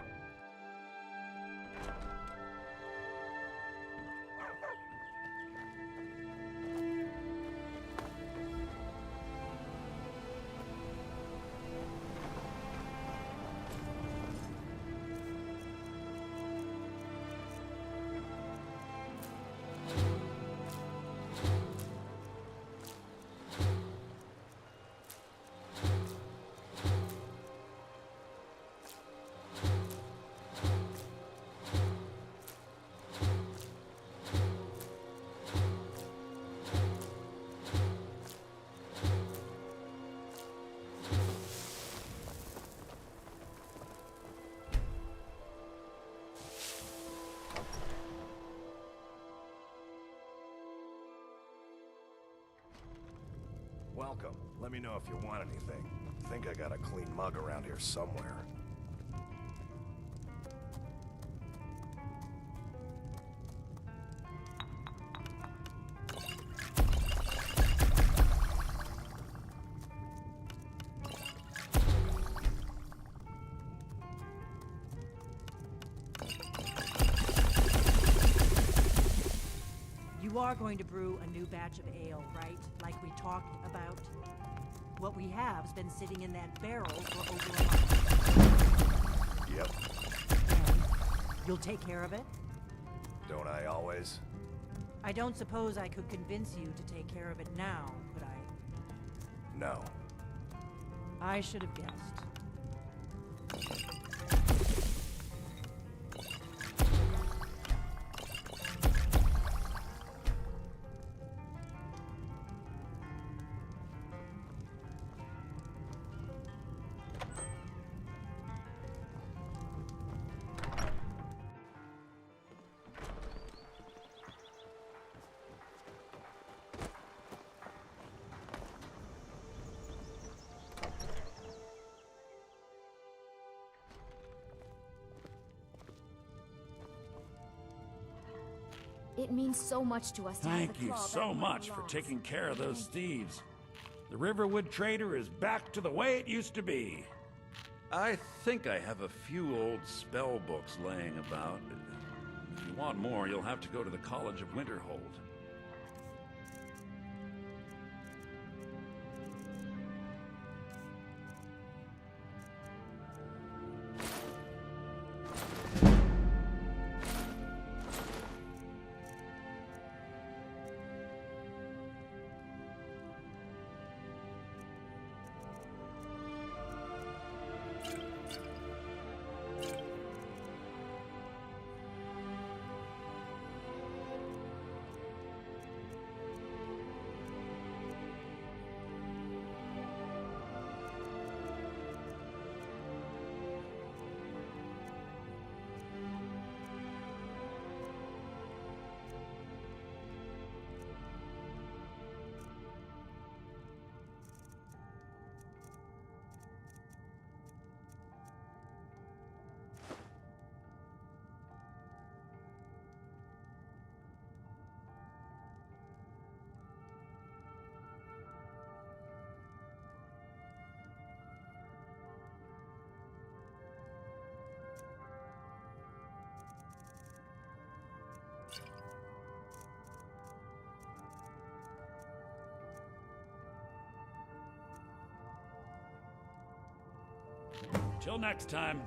Welcome. Let me know if you want anything. I think I got a clean mug around here somewhere. You are going to brew a new batch of ale, right? Like we talked about? What we have's been sitting in that barrel for over a month. Yep. And you'll take care of it? Don't I always? I don't suppose I could convince you to take care of it now, could I? No. I should have guessed. It means so much to us to have Thank the you claw so back where it much for belongs. taking care of those thieves. The Riverwood Trader is back to the way it used to be. I think I have a few old spell books laying about. If you want more, you'll have to go to the College of Winterhold. Till next time.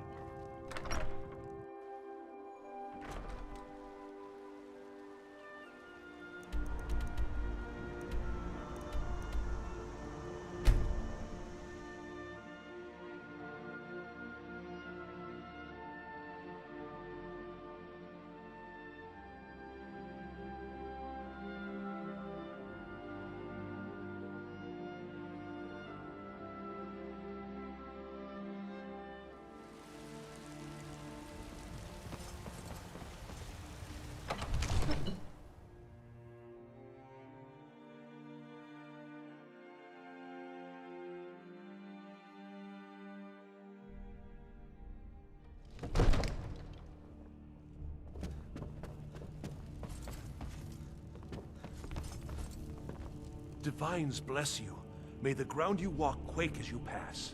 Divines bless you. May the ground you walk quake as you pass.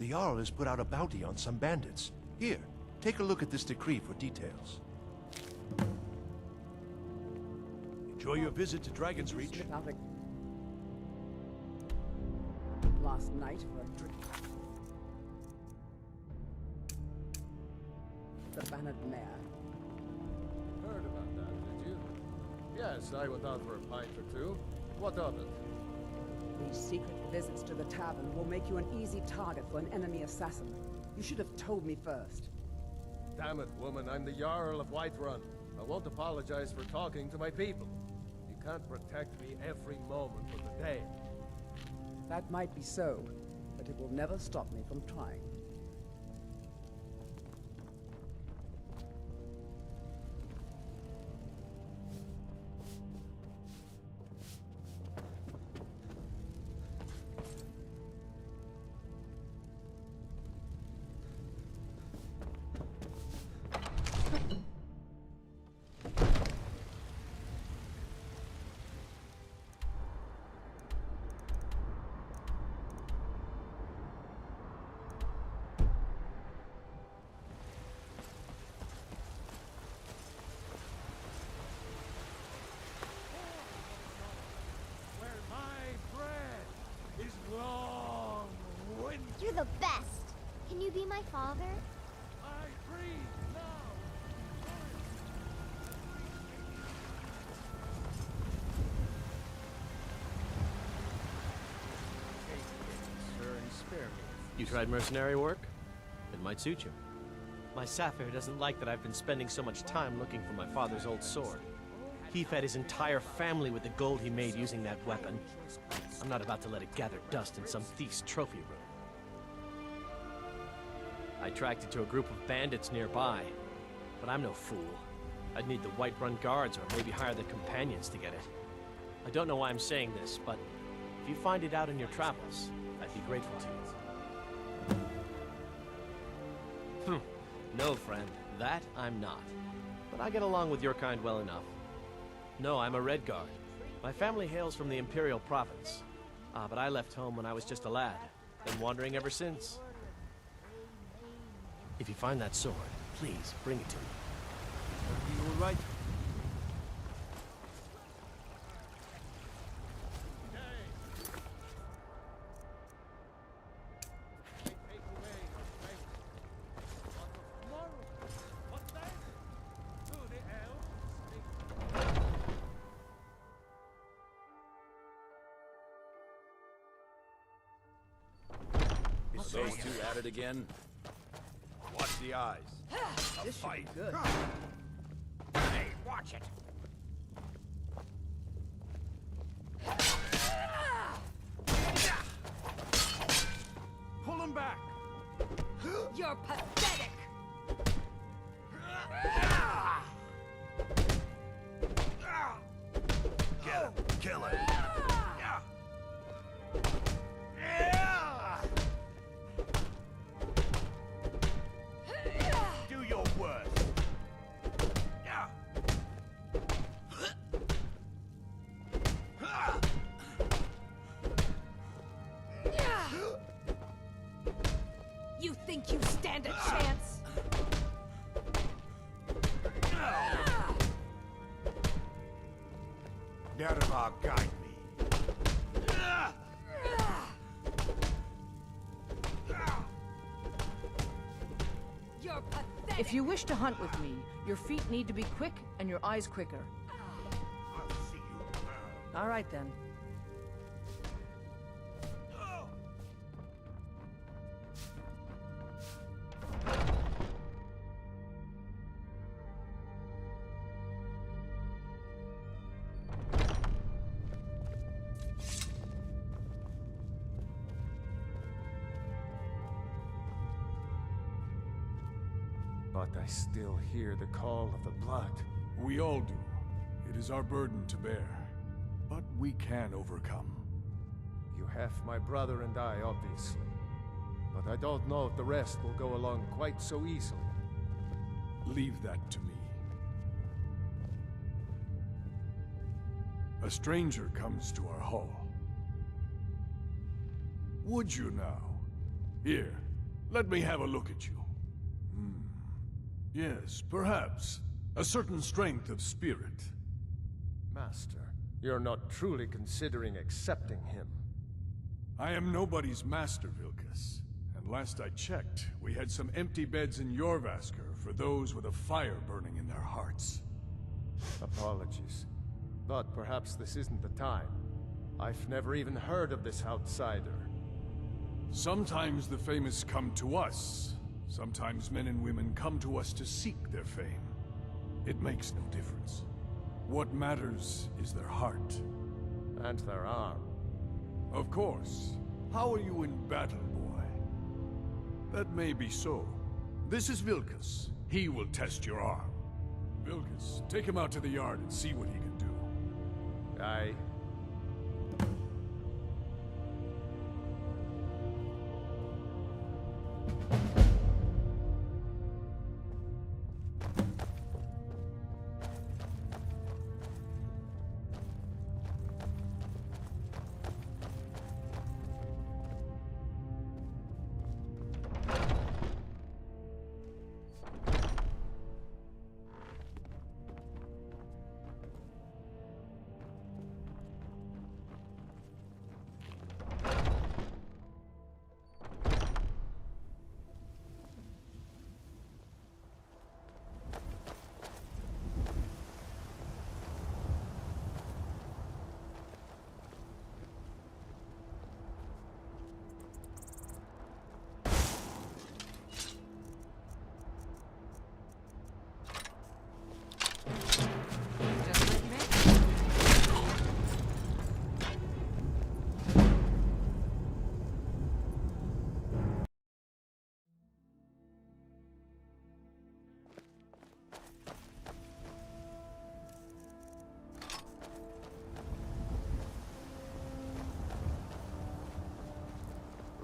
The Jarl has put out a bounty on some bandits. Here, take a look at this decree for details. Enjoy your visit to Dragon's Reach. Last night for a drink. The Bannered Mare. Heard about that, did you? Yes, I went out for a pint or two. What of it? These secret visits to the tavern will make you an easy target for an enemy assassin. You should have told me first. Damn it, woman, I'm the Jarl of Whiterun. I won't apologize for talking to my people. You can't protect me every moment of the day. That might be so, but it will never stop me from trying. Father? You tried mercenary work? It might suit you. My Sapphire doesn't like that I've been spending so much time looking for my father's old sword. He fed his entire family with the gold he made using that weapon. I'm not about to let it gather dust in some thief's trophy room. I tracked it to a group of bandits nearby, but I'm no fool. I'd need the Whiterun guards or maybe hire the companions to get it. I don't know why I'm saying this, but if you find it out in your travels, I'd be grateful to you. No, friend, that I'm not. But I get along with your kind well enough. No, I'm a Red Guard. My family hails from the Imperial Province. But I left home when I was just a lad. Been wandering ever since. If you find that sword, please bring it to me. Are you all right? Those two at it again? Watch the eyes. This should be good. Hey, watch it. Pull him back. You're pathetic! Get him! Kill him! Do your worst. You think you stand a chance? Nerevar, guide me. You're pathetic! If you wish to hunt with me, your feet need to be quick and your eyes quicker. All right then. But I still hear the call of the blood. We all do. It is our burden to bear. But we can overcome. You have my brother and I, obviously. But I don't know if the rest will go along quite so easily. Leave that to me. A stranger comes to our hall. Would you now? Here, let me have a look at you. Yes, perhaps. A certain strength of spirit. Master, you're not truly considering accepting him. I am nobody's master, Vilkas. And last I checked, we had some empty beds in Jorvaskr for those with a fire burning in their hearts. Apologies. But perhaps this isn't the time. I've never even heard of this outsider. Sometimes the famous come to us. Sometimes men and women come to us to seek their fame. It makes no difference. What matters is their heart. And their arm. Of course. How are you in battle, boy? That may be so. This is Vilkas. He will test your arm. Vilkas, take him out to the yard and see what he can do. Aye.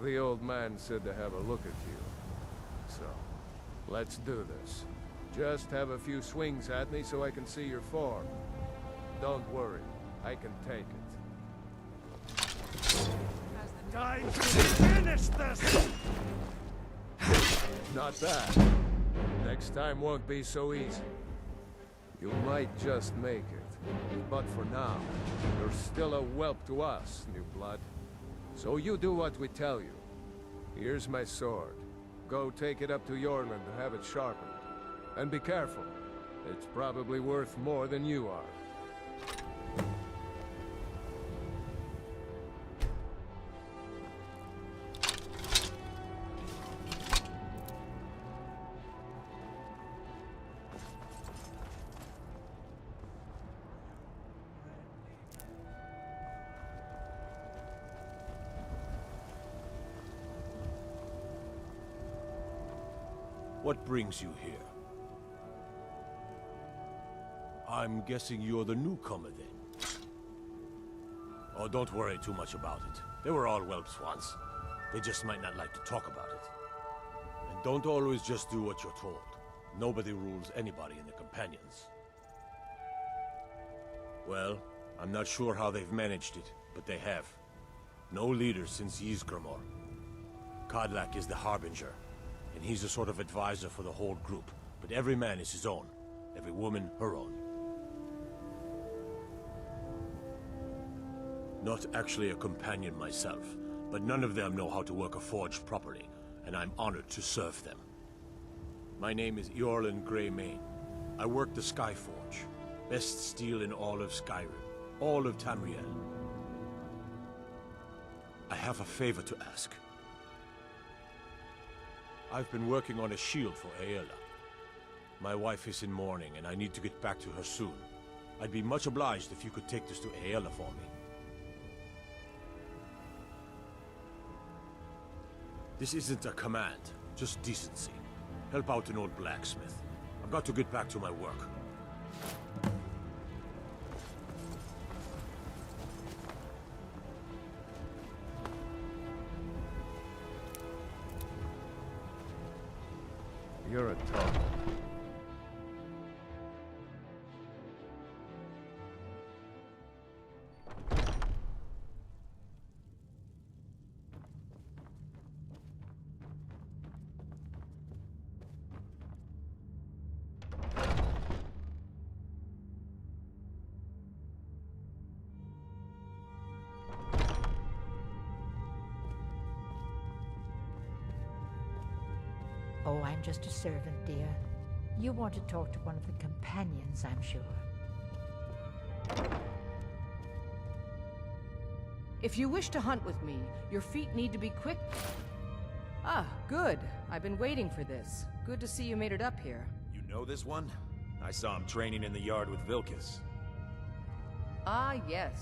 The old man said to have a look at you. So, let's do this. Just have a few swings at me so I can see your form. Don't worry, I can take it. Time to finish this! Not bad. Next time won't be so easy. You might just make it. But for now, you're still a whelp to us, new blood. So you do what we tell you. Here's my sword. Go take it up to Yorland to have it sharpened. And be careful. It's probably worth more than you are. What brings you here? I'm guessing you're the newcomer then. Oh, don't worry too much about it. They were all whelps once. They just might not like to talk about it. And don't always just do what you're told. Nobody rules anybody in the Companions. Well, I'm not sure how they've managed it, but they have. No leader since Ysgramor. Kodlak is the Harbinger, and he's a sort of advisor for the whole group. But every man is his own. Every woman, her own. Not actually a companion myself, but none of them know how to work a forge properly, and I'm honored to serve them. My name is Eorlin Greymane. I work the Skyforge. Best steel in all of Skyrim. All of Tamriel. I have a favor to ask. I've been working on a shield for Aela. My wife is in mourning, and I need to get back to her soon. I'd be much obliged if you could take this to Aela for me. This isn't a command, just decency. Help out an old blacksmith. I've got to get back to my work. You're a tough one. Oh, I'm just a servant, dear. You want to talk to one of the companions, I'm sure. If you wish to hunt with me, your feet need to be quick. Ah, good. I've been waiting for this. Good to see you made it up here. You know this one? I saw him training in the yard with Vilkas. Ah, yes.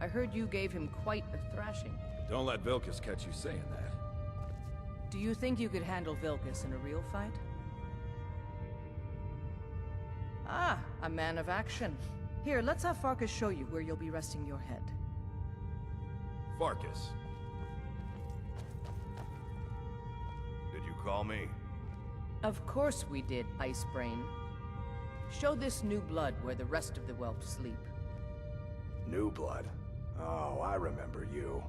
I heard you gave him quite a thrashing. Don't let Vilkas catch you saying that. Do you think you could handle Vilkas in a real fight? Ah, a man of action. Here, let's have Farkas show you where you'll be resting your head. Farkas. Did you call me? Of course we did, Icebrain. Show this new blood where the rest of the whelps sleep. New blood? Oh, I remember you.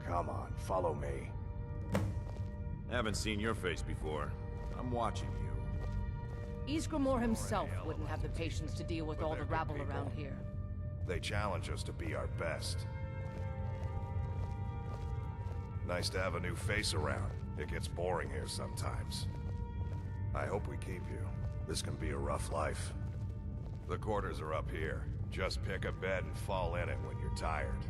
Come on, follow me. Haven't seen your face before. I'm watching you. Ysgramor himself wouldn't have the patience to deal with all the rabble around here. They challenge us to be our best. Nice to have a new face around. It gets boring here sometimes. I hope we keep you. This can be a rough life. The quarters are up here. Just pick a bed and fall in it when you're tired.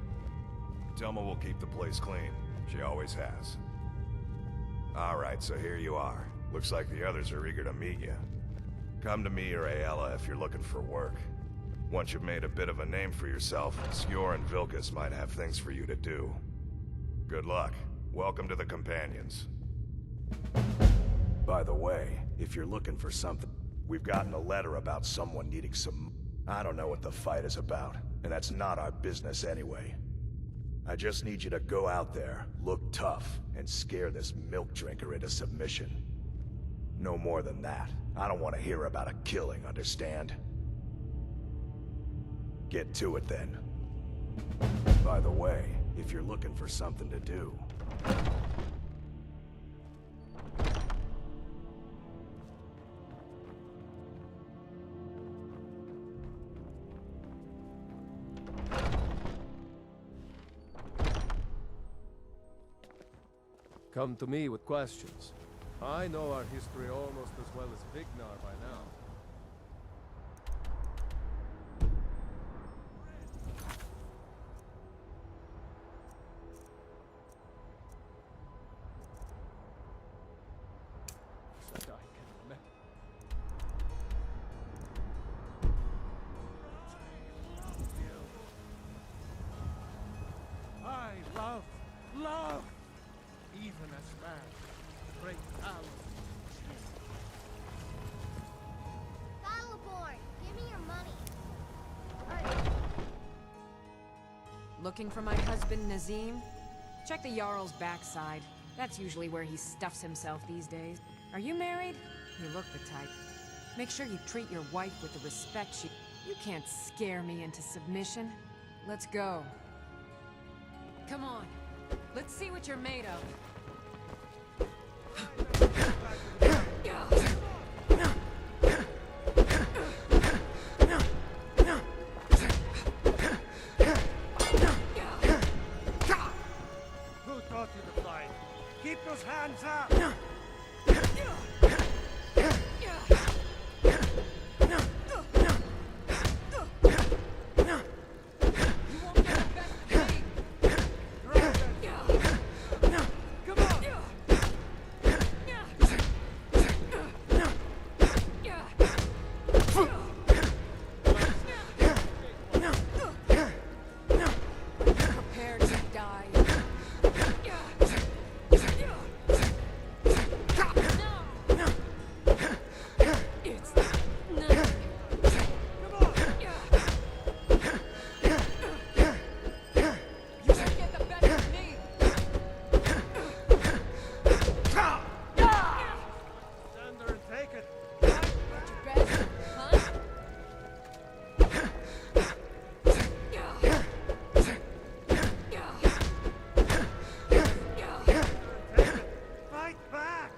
Telma will keep the place clean. She always has. Alright, so here you are. Looks like the others are eager to meet you. Come to me or Aela if you're looking for work. Once you've made a bit of a name for yourself, Skjor and Vilkas might have things for you to do. Good luck. Welcome to the Companions. By the way, if you're looking for something, we've gotten a letter about someone needing some... I don't know what the fight is about, and that's not our business anyway. I just need you to go out there, look tough, and scare this milk drinker into submission. No more than that. I don't want to hear about a killing, understand? Get to it then. By the way, if you're looking for something to do... Come to me with questions. I know our history almost as well as Vignar by now. I love, even as man, great power. Battleborn, give me your money. Looking for my husband, Nazim? Check the Jarl's backside. That's usually where he stuffs himself these days. Are you married? You look the type. Make sure you treat your wife with the respect she... You can't scare me into submission. Let's go. Come on. Let's see what you're made of. Who taught you to fight? Keep those hands up! Prepare to die. It's nothing. You won't get the better of me. Stand there and take it. Your best, huh? Fight back!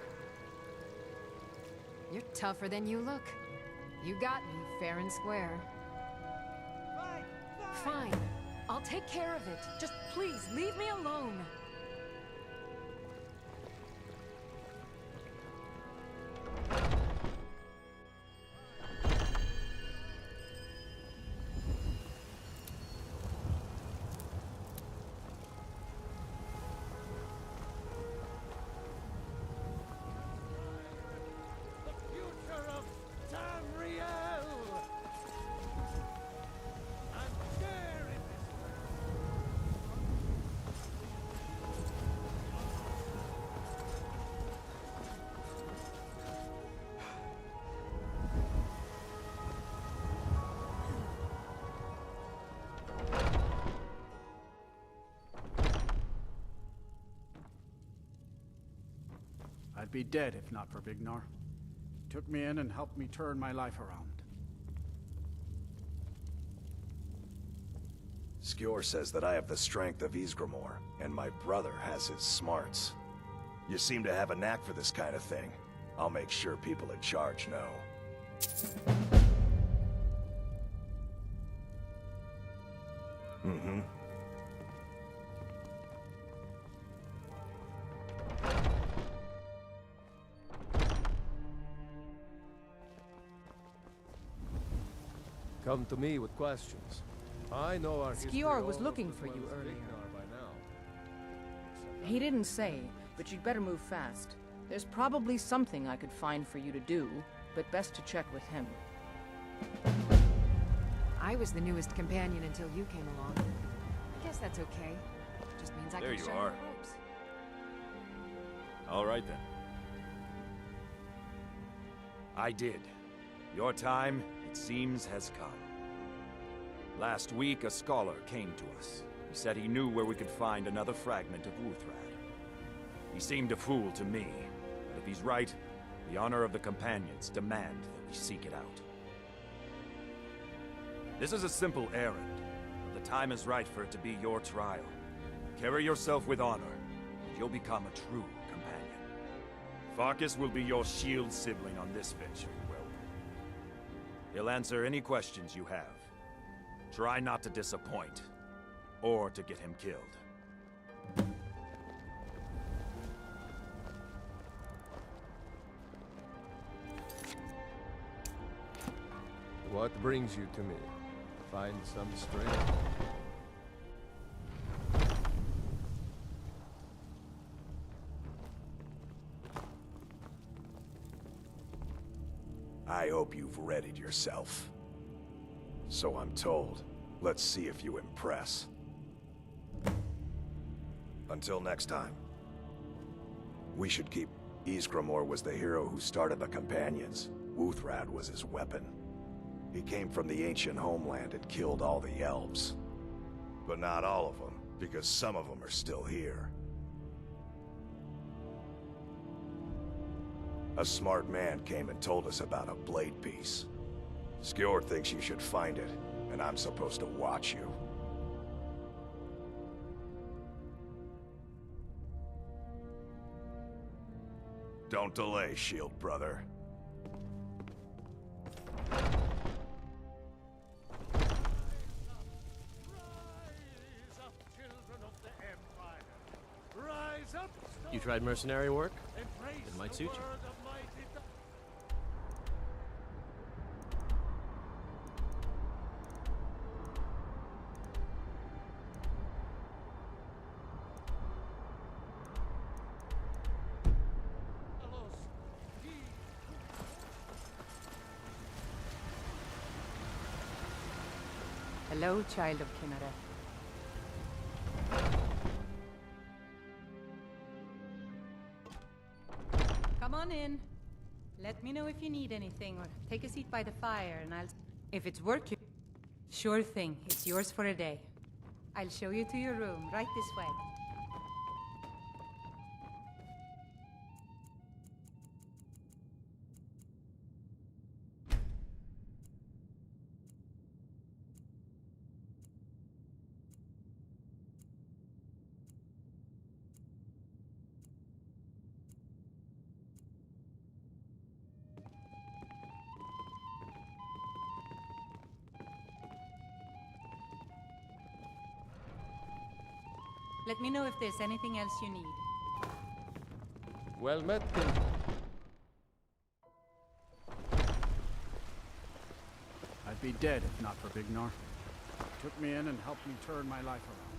You're tougher than you look. You got me fair and square. Fine. I'll take care of it. Just please leave me alone. Future of Tamriel! I'm daring I'd be dead if not for Vignar. Took me in and helped me turn my life around. Skjor says that I have the strength of Ysgramor, and my brother has his smarts. You seem to have a knack for this kind of thing. I'll make sure people in charge know. Mm-hmm. Come to me with questions. I know our history Skjor was almost looking as for well you as earlier. Vignar by now. He didn't say, but you'd better move fast. There's probably something I could find for you to do, but best to check with him. I was the newest companion until you came along. I guess that's okay. Just means I There can you show are. the ropes. All right then. I did. Your time, it seems, has come. Last week, a scholar came to us. He said he knew where we could find another fragment of Wuthrad. He seemed a fool to me, but if he's right, the honor of the Companions demand that we seek it out. This is a simple errand, but the time is right for it to be your trial. Carry yourself with honor, and you'll become a true companion. Farkas will be your shield sibling on this venture, Welp. He'll answer any questions you have. Try not to disappoint, or to get him killed. What brings you to me? Find some strength? I hope you've readied yourself. So I'm told. Let's see if you impress. Until next time. We should keep... Ysgramor was the hero who started the Companions. Wuthrad was his weapon. He came from the ancient homeland and killed all the elves. But not all of them, because some of them are still here. A smart man came and told us about a blade piece. Skjord thinks you should find it, and I'm supposed to watch you. Don't delay, Shield Brother. You tried mercenary work? It might suit you. Hello, child of Kinneret. Come on in. Let me know if you need anything, or take a seat by the fire, and I'll... If it's work you... Sure thing. It's yours for a day. I'll show you to your room, right this way. Let me know if there's anything else you need. Well met, King. I'd be dead if not for Bignar. Took me in and helped me turn my life around.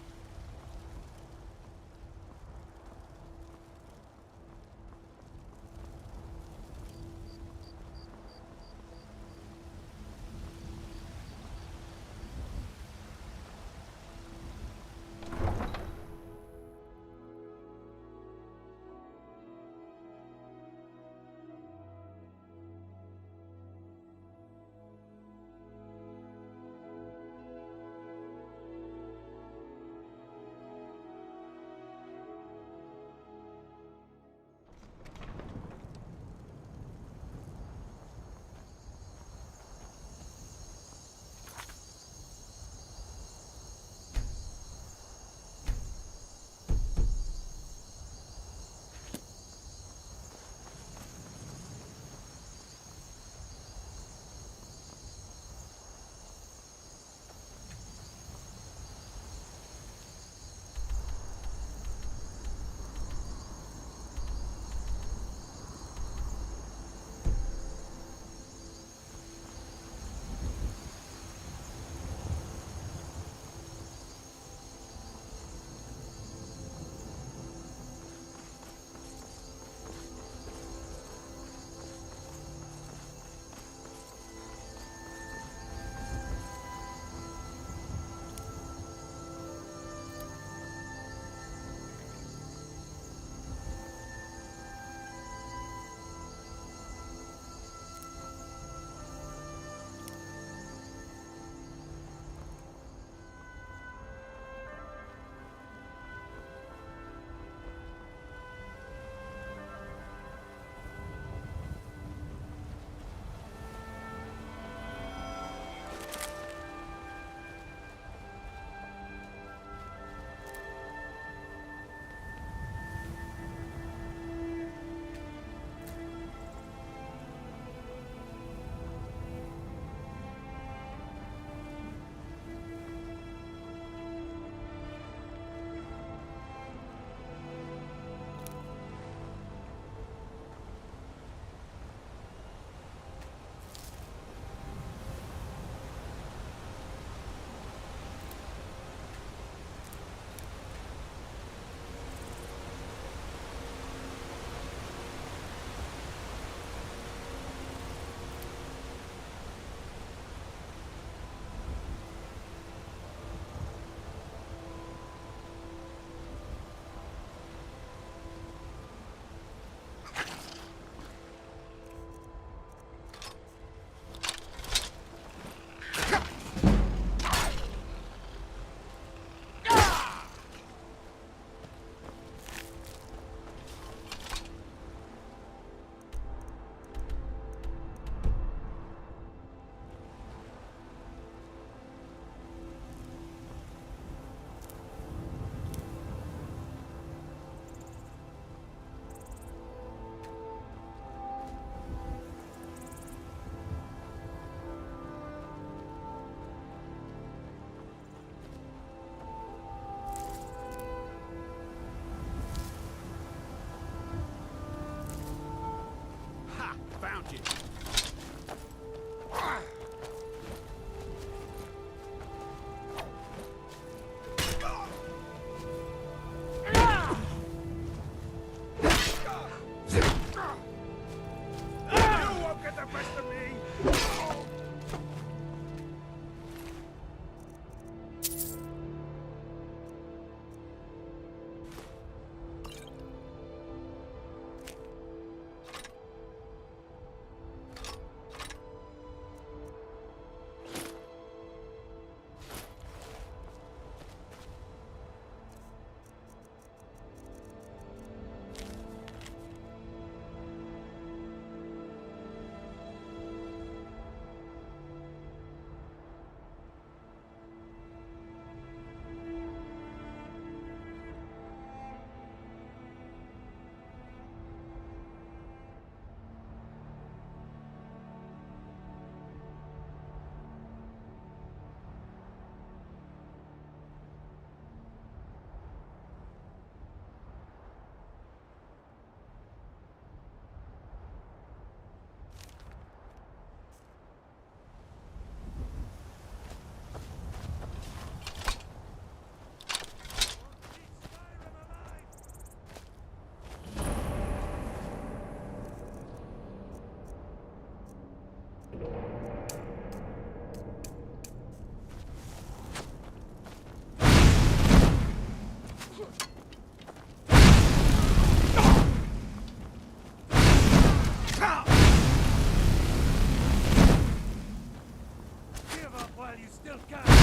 still can!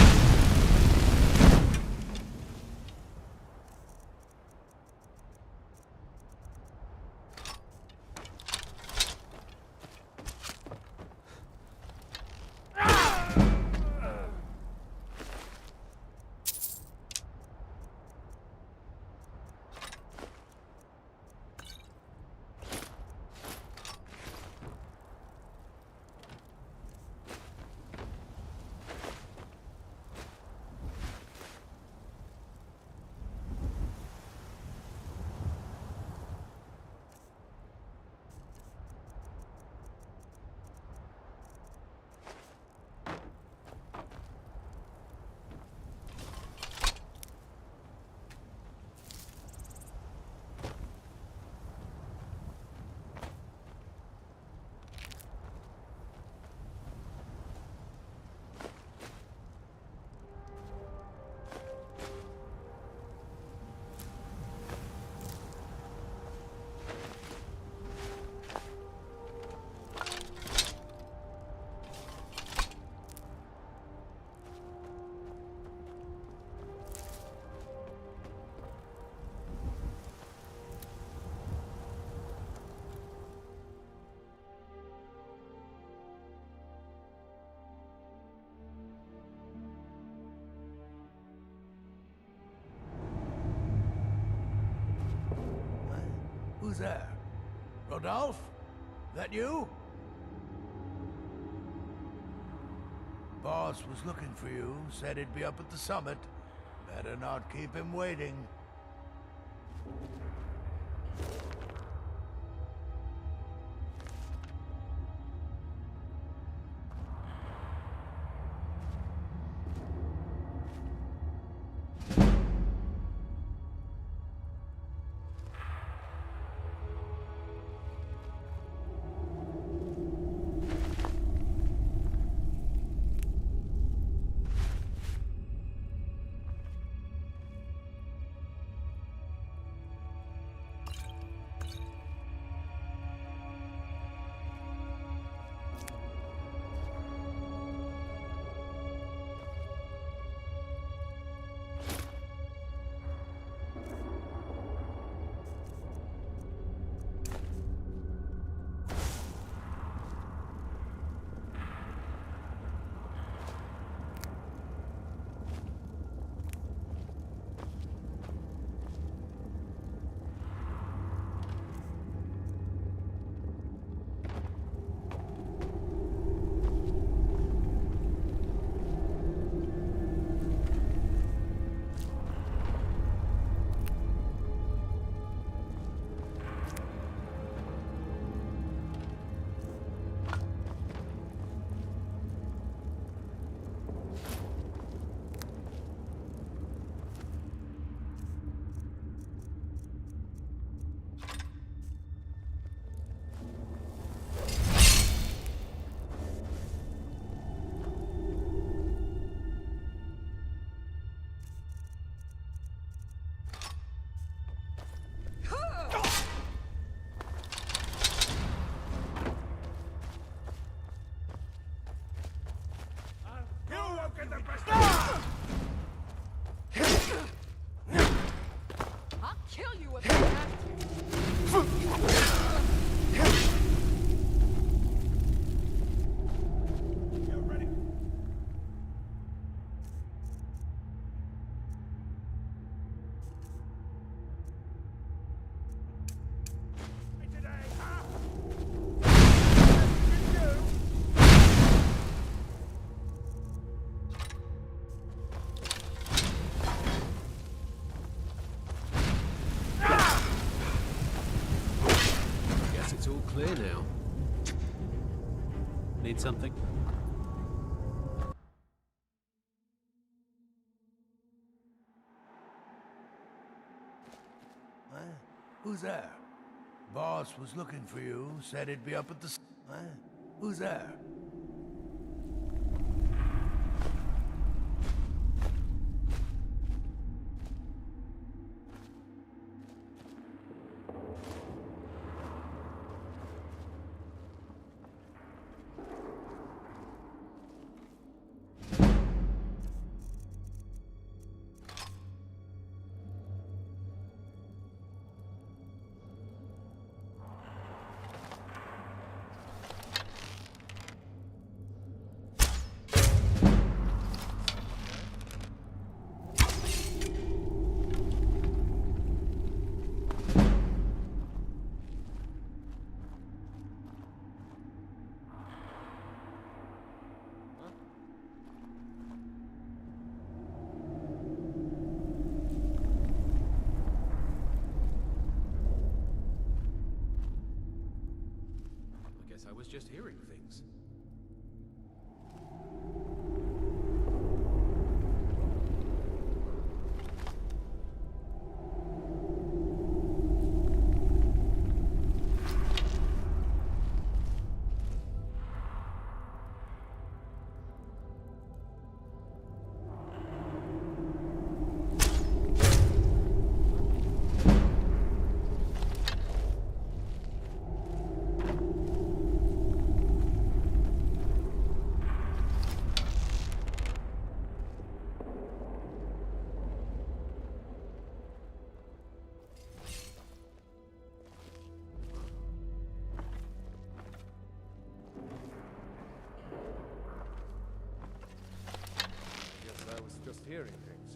Who's there? Rodolphe? That you? Boss was looking for you, said he'd be up at the summit. Better not keep him waiting. I'll kill you if you have Clear now. Need something? Who's there? Boss was looking for you, said he'd be up at the... Who's there? was just hearing things. I was just hearing things.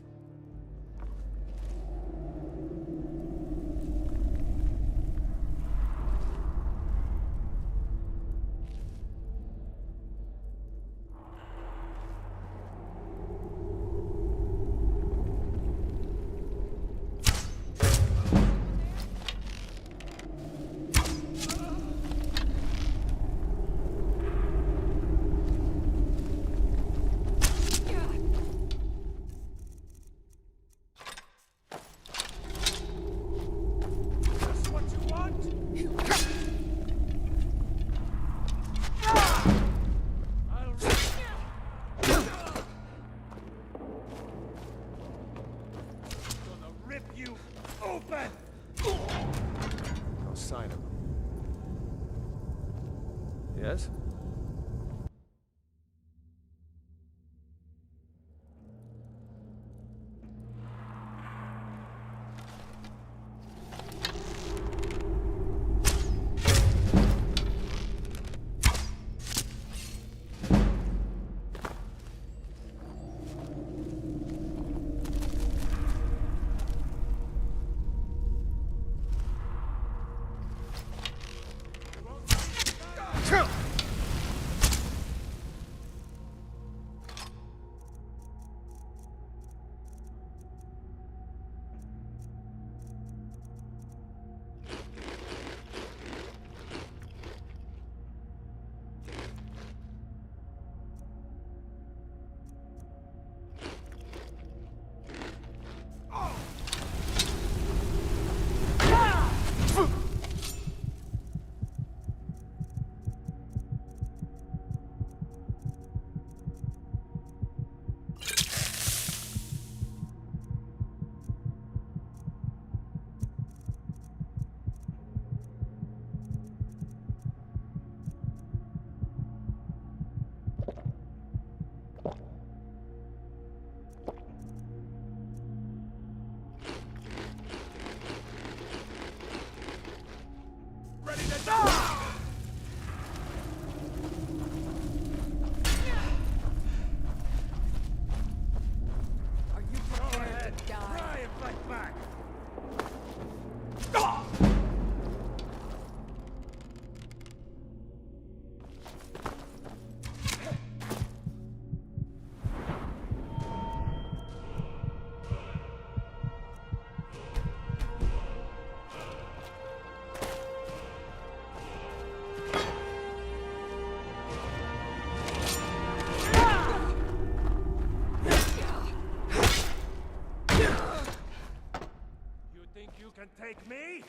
No sign of him. Yes? Can take me?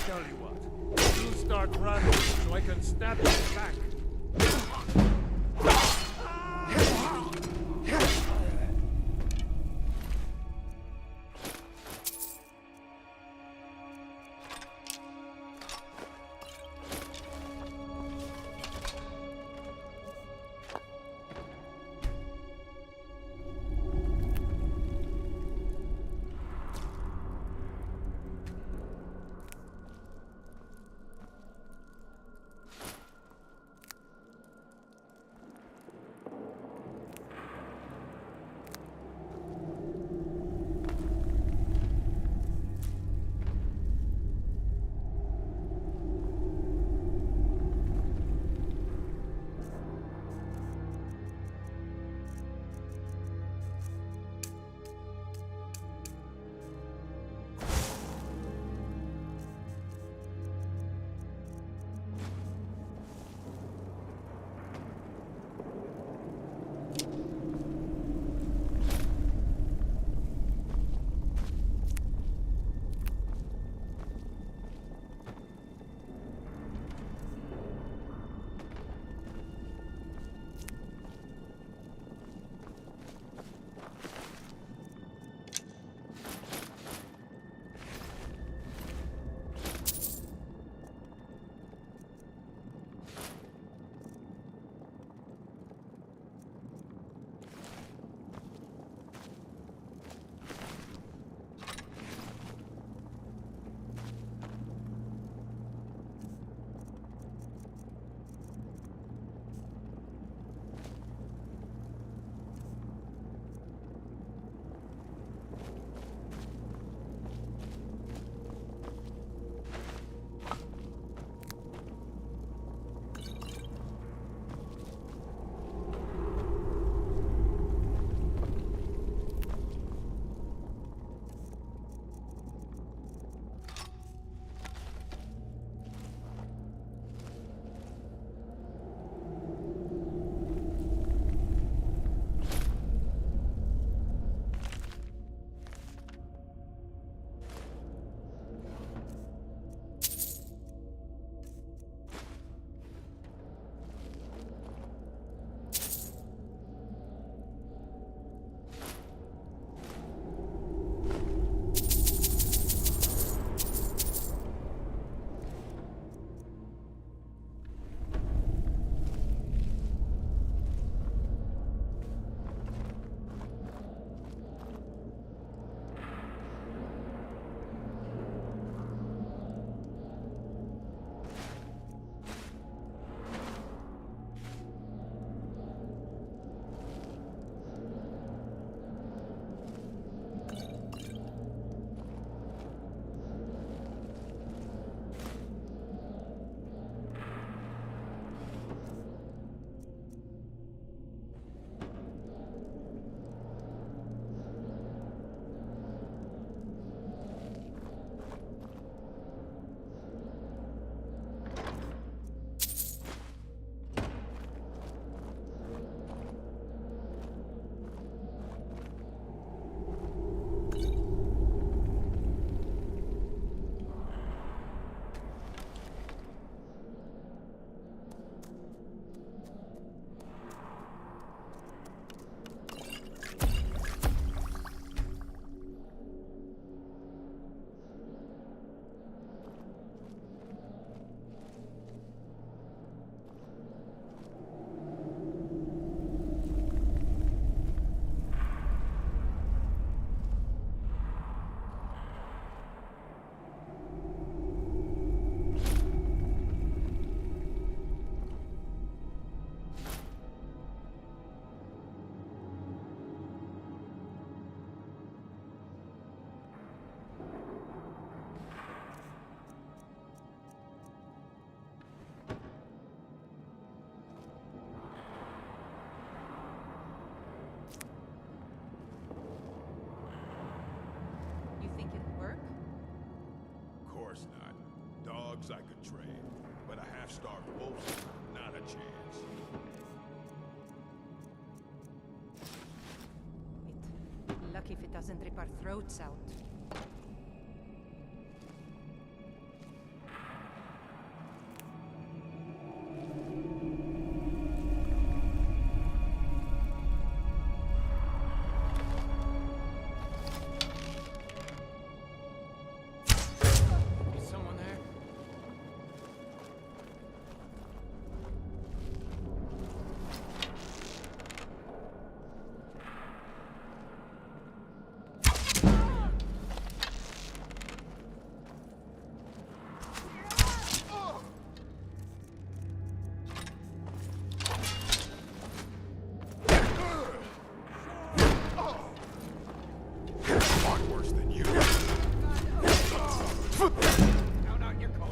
Tell you what, you start running so I can snap you back. dogs I could trade, but a half-starved wolf, not a chance. Lucky if it doesn't rip our throats out. Someone there? Fought worse than you. Count out your coin.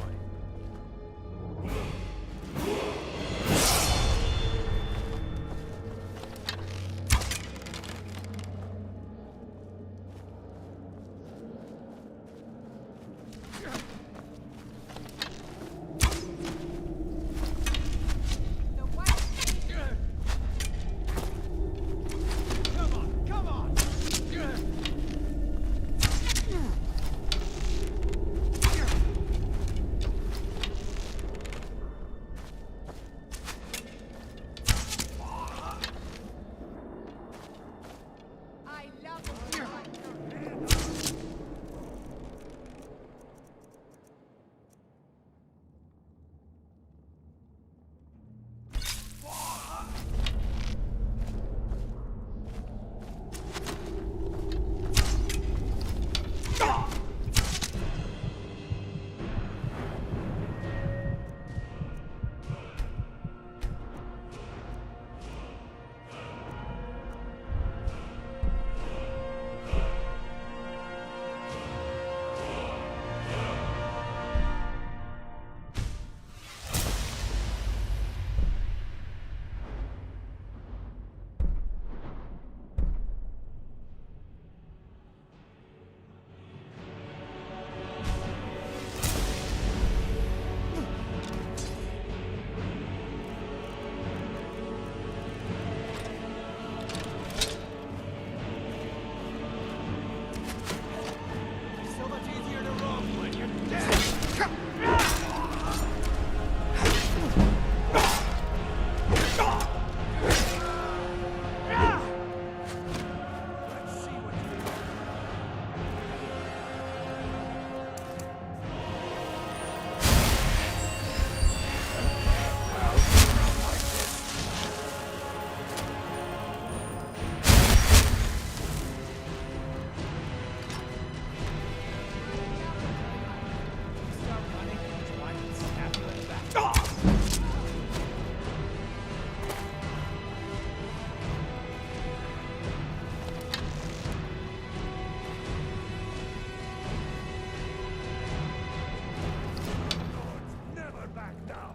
Come on, come on! So much easier to roll when you're dead! Let's see what you got. Start running, try and stab you in the back. Never back down.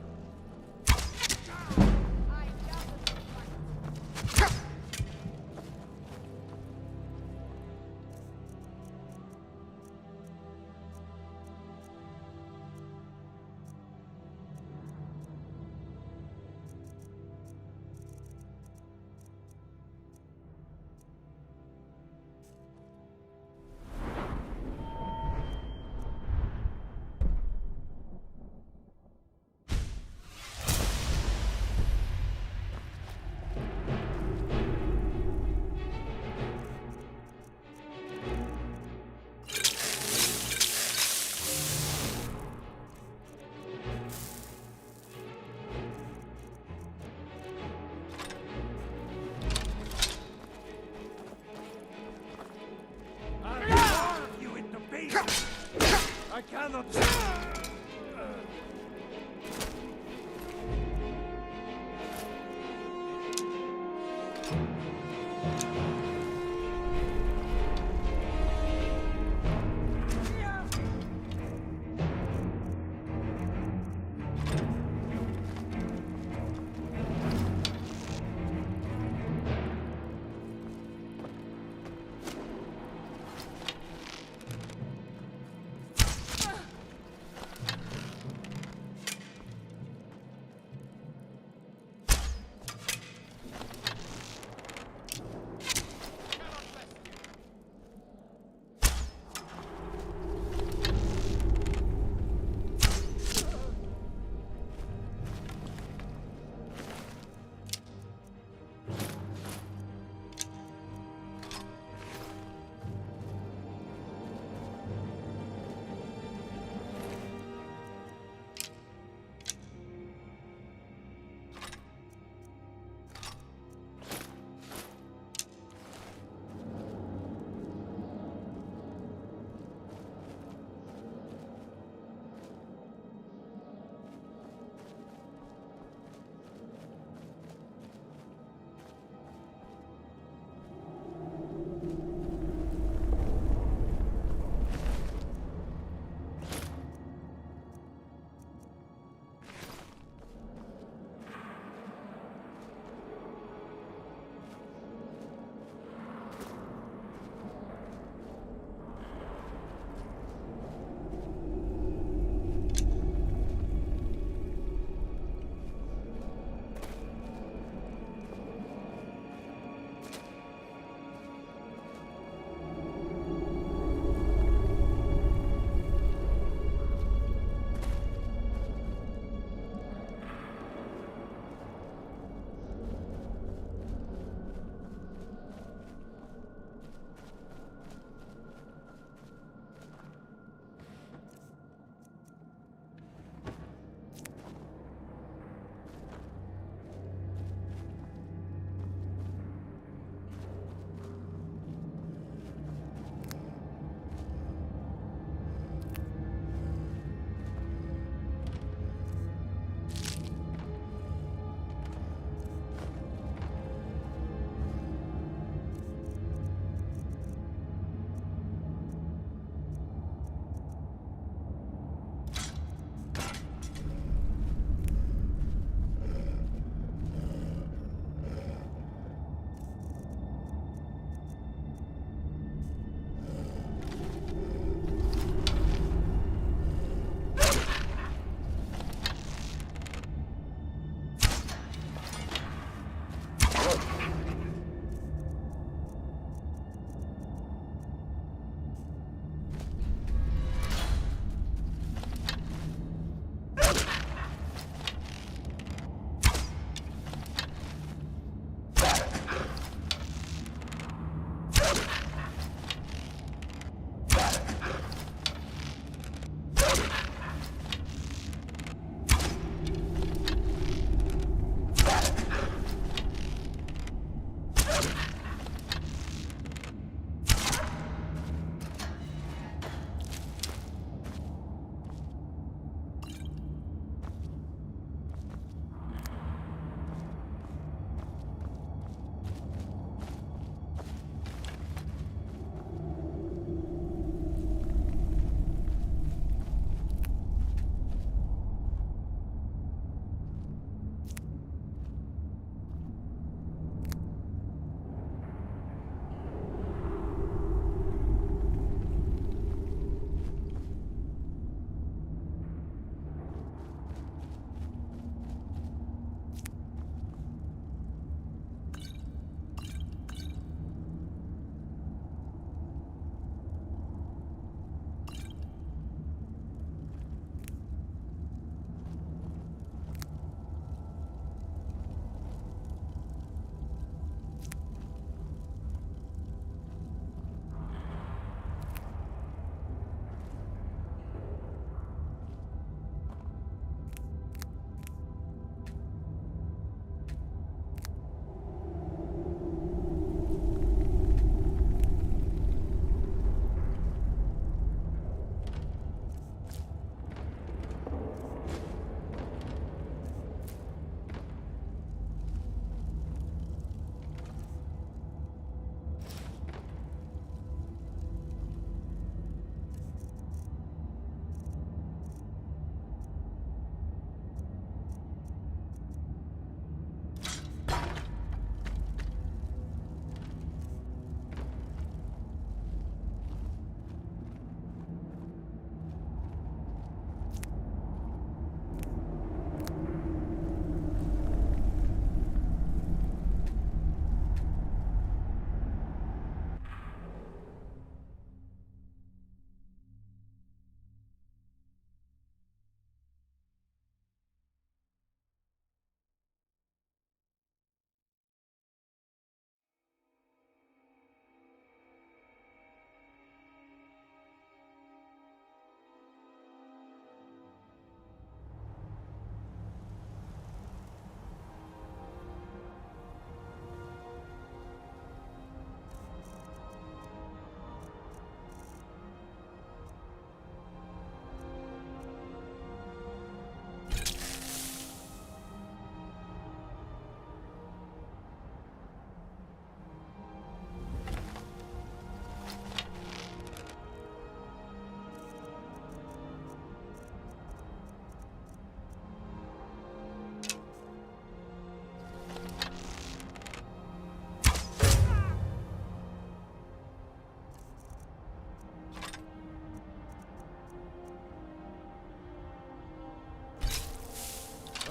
You in the base! I cannot...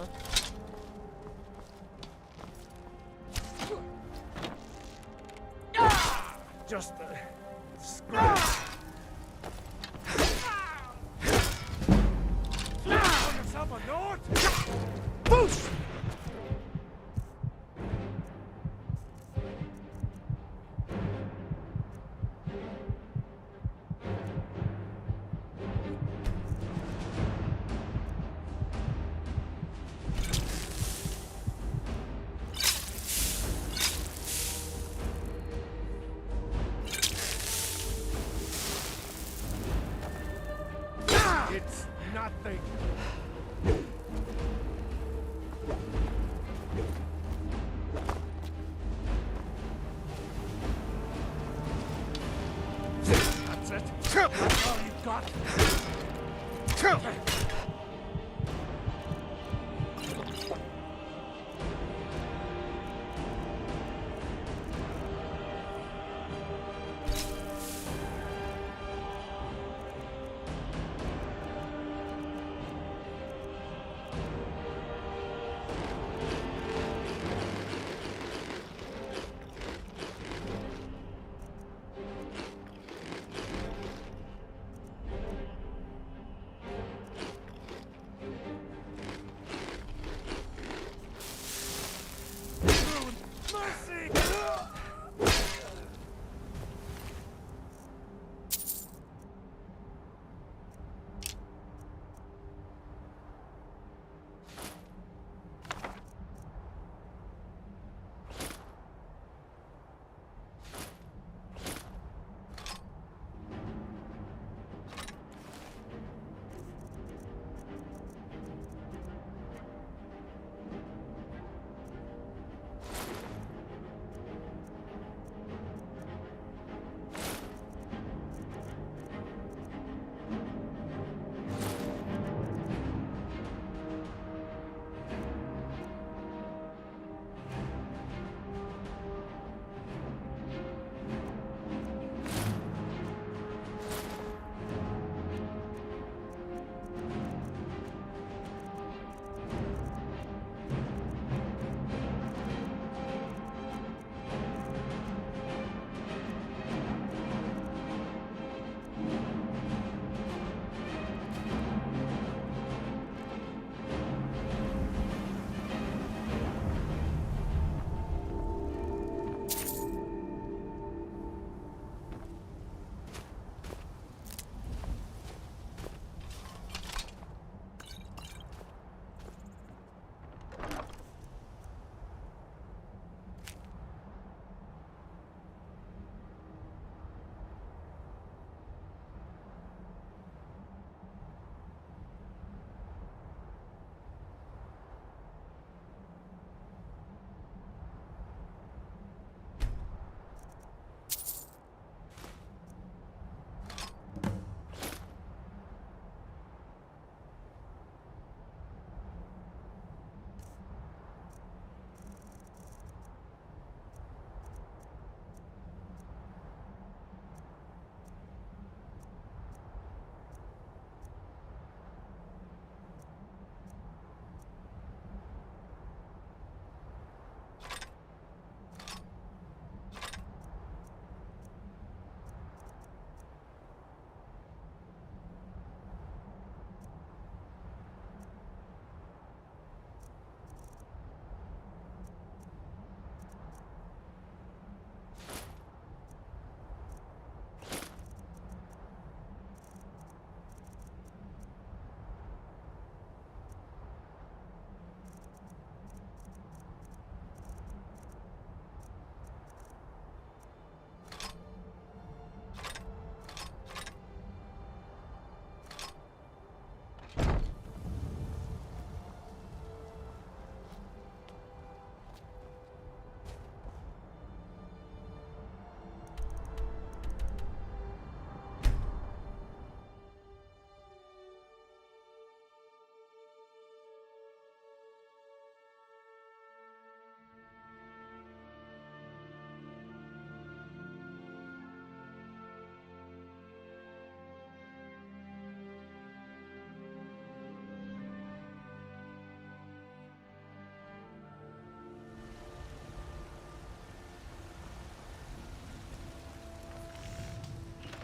huh? Just scratch. Someone north. Boost. It's nothing. That's it. That's all you got.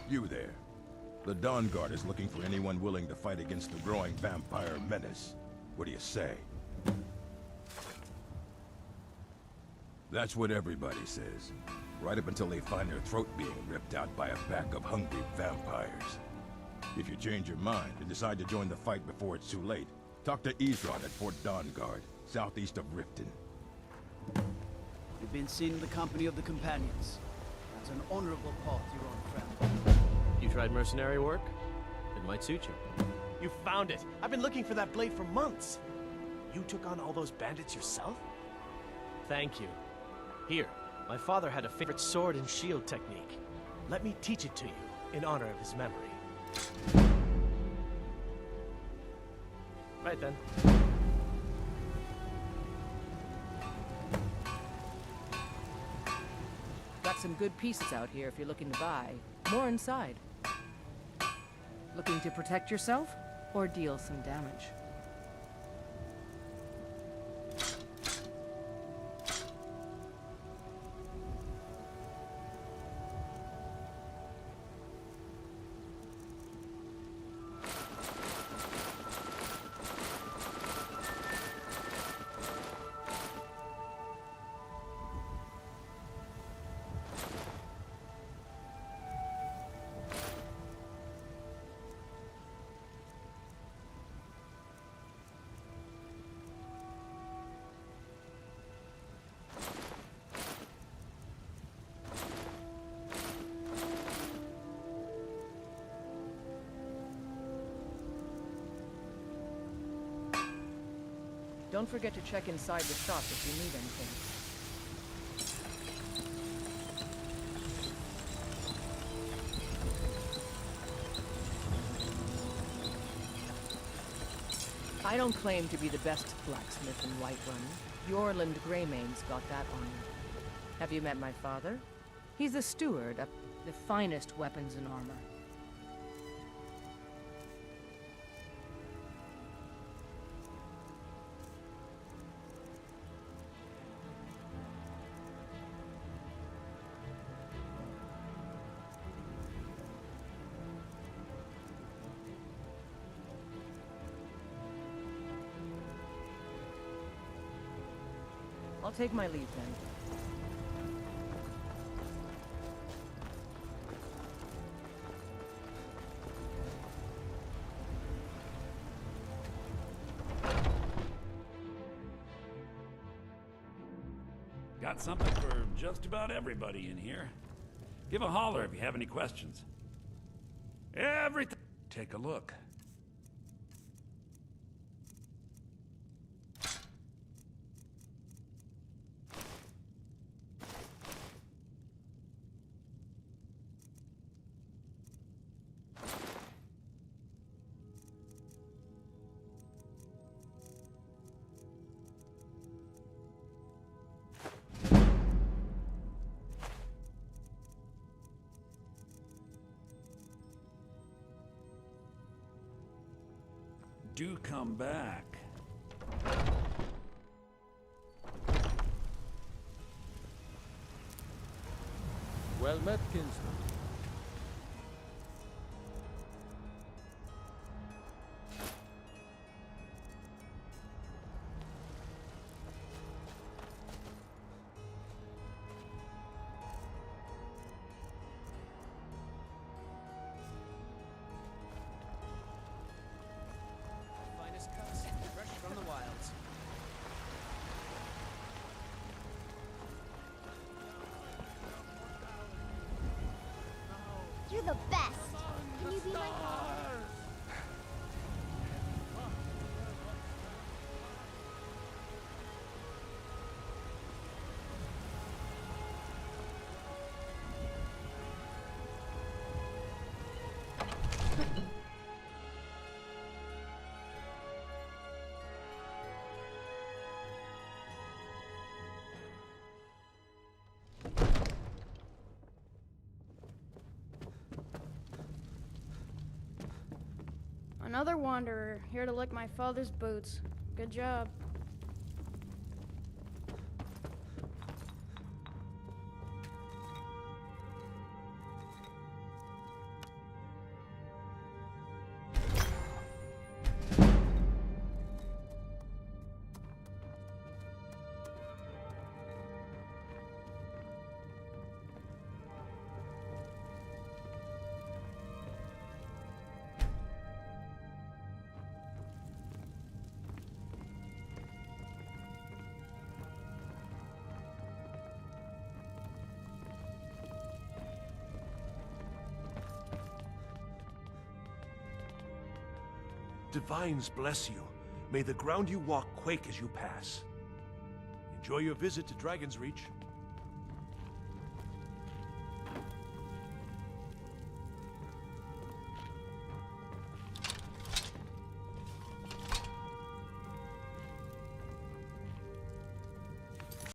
You there. The Dawn Guard is looking for anyone willing to fight against the growing vampire menace. What do you say? That's what everybody says. Right up until they find their throat being ripped out by a pack of hungry vampires. If you change your mind and decide to join the fight before it's too late, talk to Ezron at Fort Dawn Guard, southeast of Riften. You've been seen in the company of the Companions. That's an honorable path you're on, friend. You tried mercenary work? It might suit you. You found it! I've been looking for that blade for months! You took on all those bandits yourself? Thank you. Here, my father had a favorite sword and shield technique. Let me teach it to you, in honor of his memory. Right then. Got some good pieces out here if you're looking to buy. More inside. Looking to protect yourself, or deal some damage? Don't forget to check inside the shop if you need anything. I don't claim to be the best blacksmith in Whiterun. Yorland Greymane's got that on you. Have you met my father? He's the steward of the finest weapons and armor. I'll take my leave then. Got something for just about everybody in here. Give a holler if you have any questions. Everything. Take a look. Do come back. Well met, kinsman. Finest cuts, fresh from the wilds. You're the best. Can you be my father? Another wanderer, here to lick my father's boots. Good job. Divines bless you. May the ground you walk quake as you pass. Enjoy your visit to Dragon's Reach.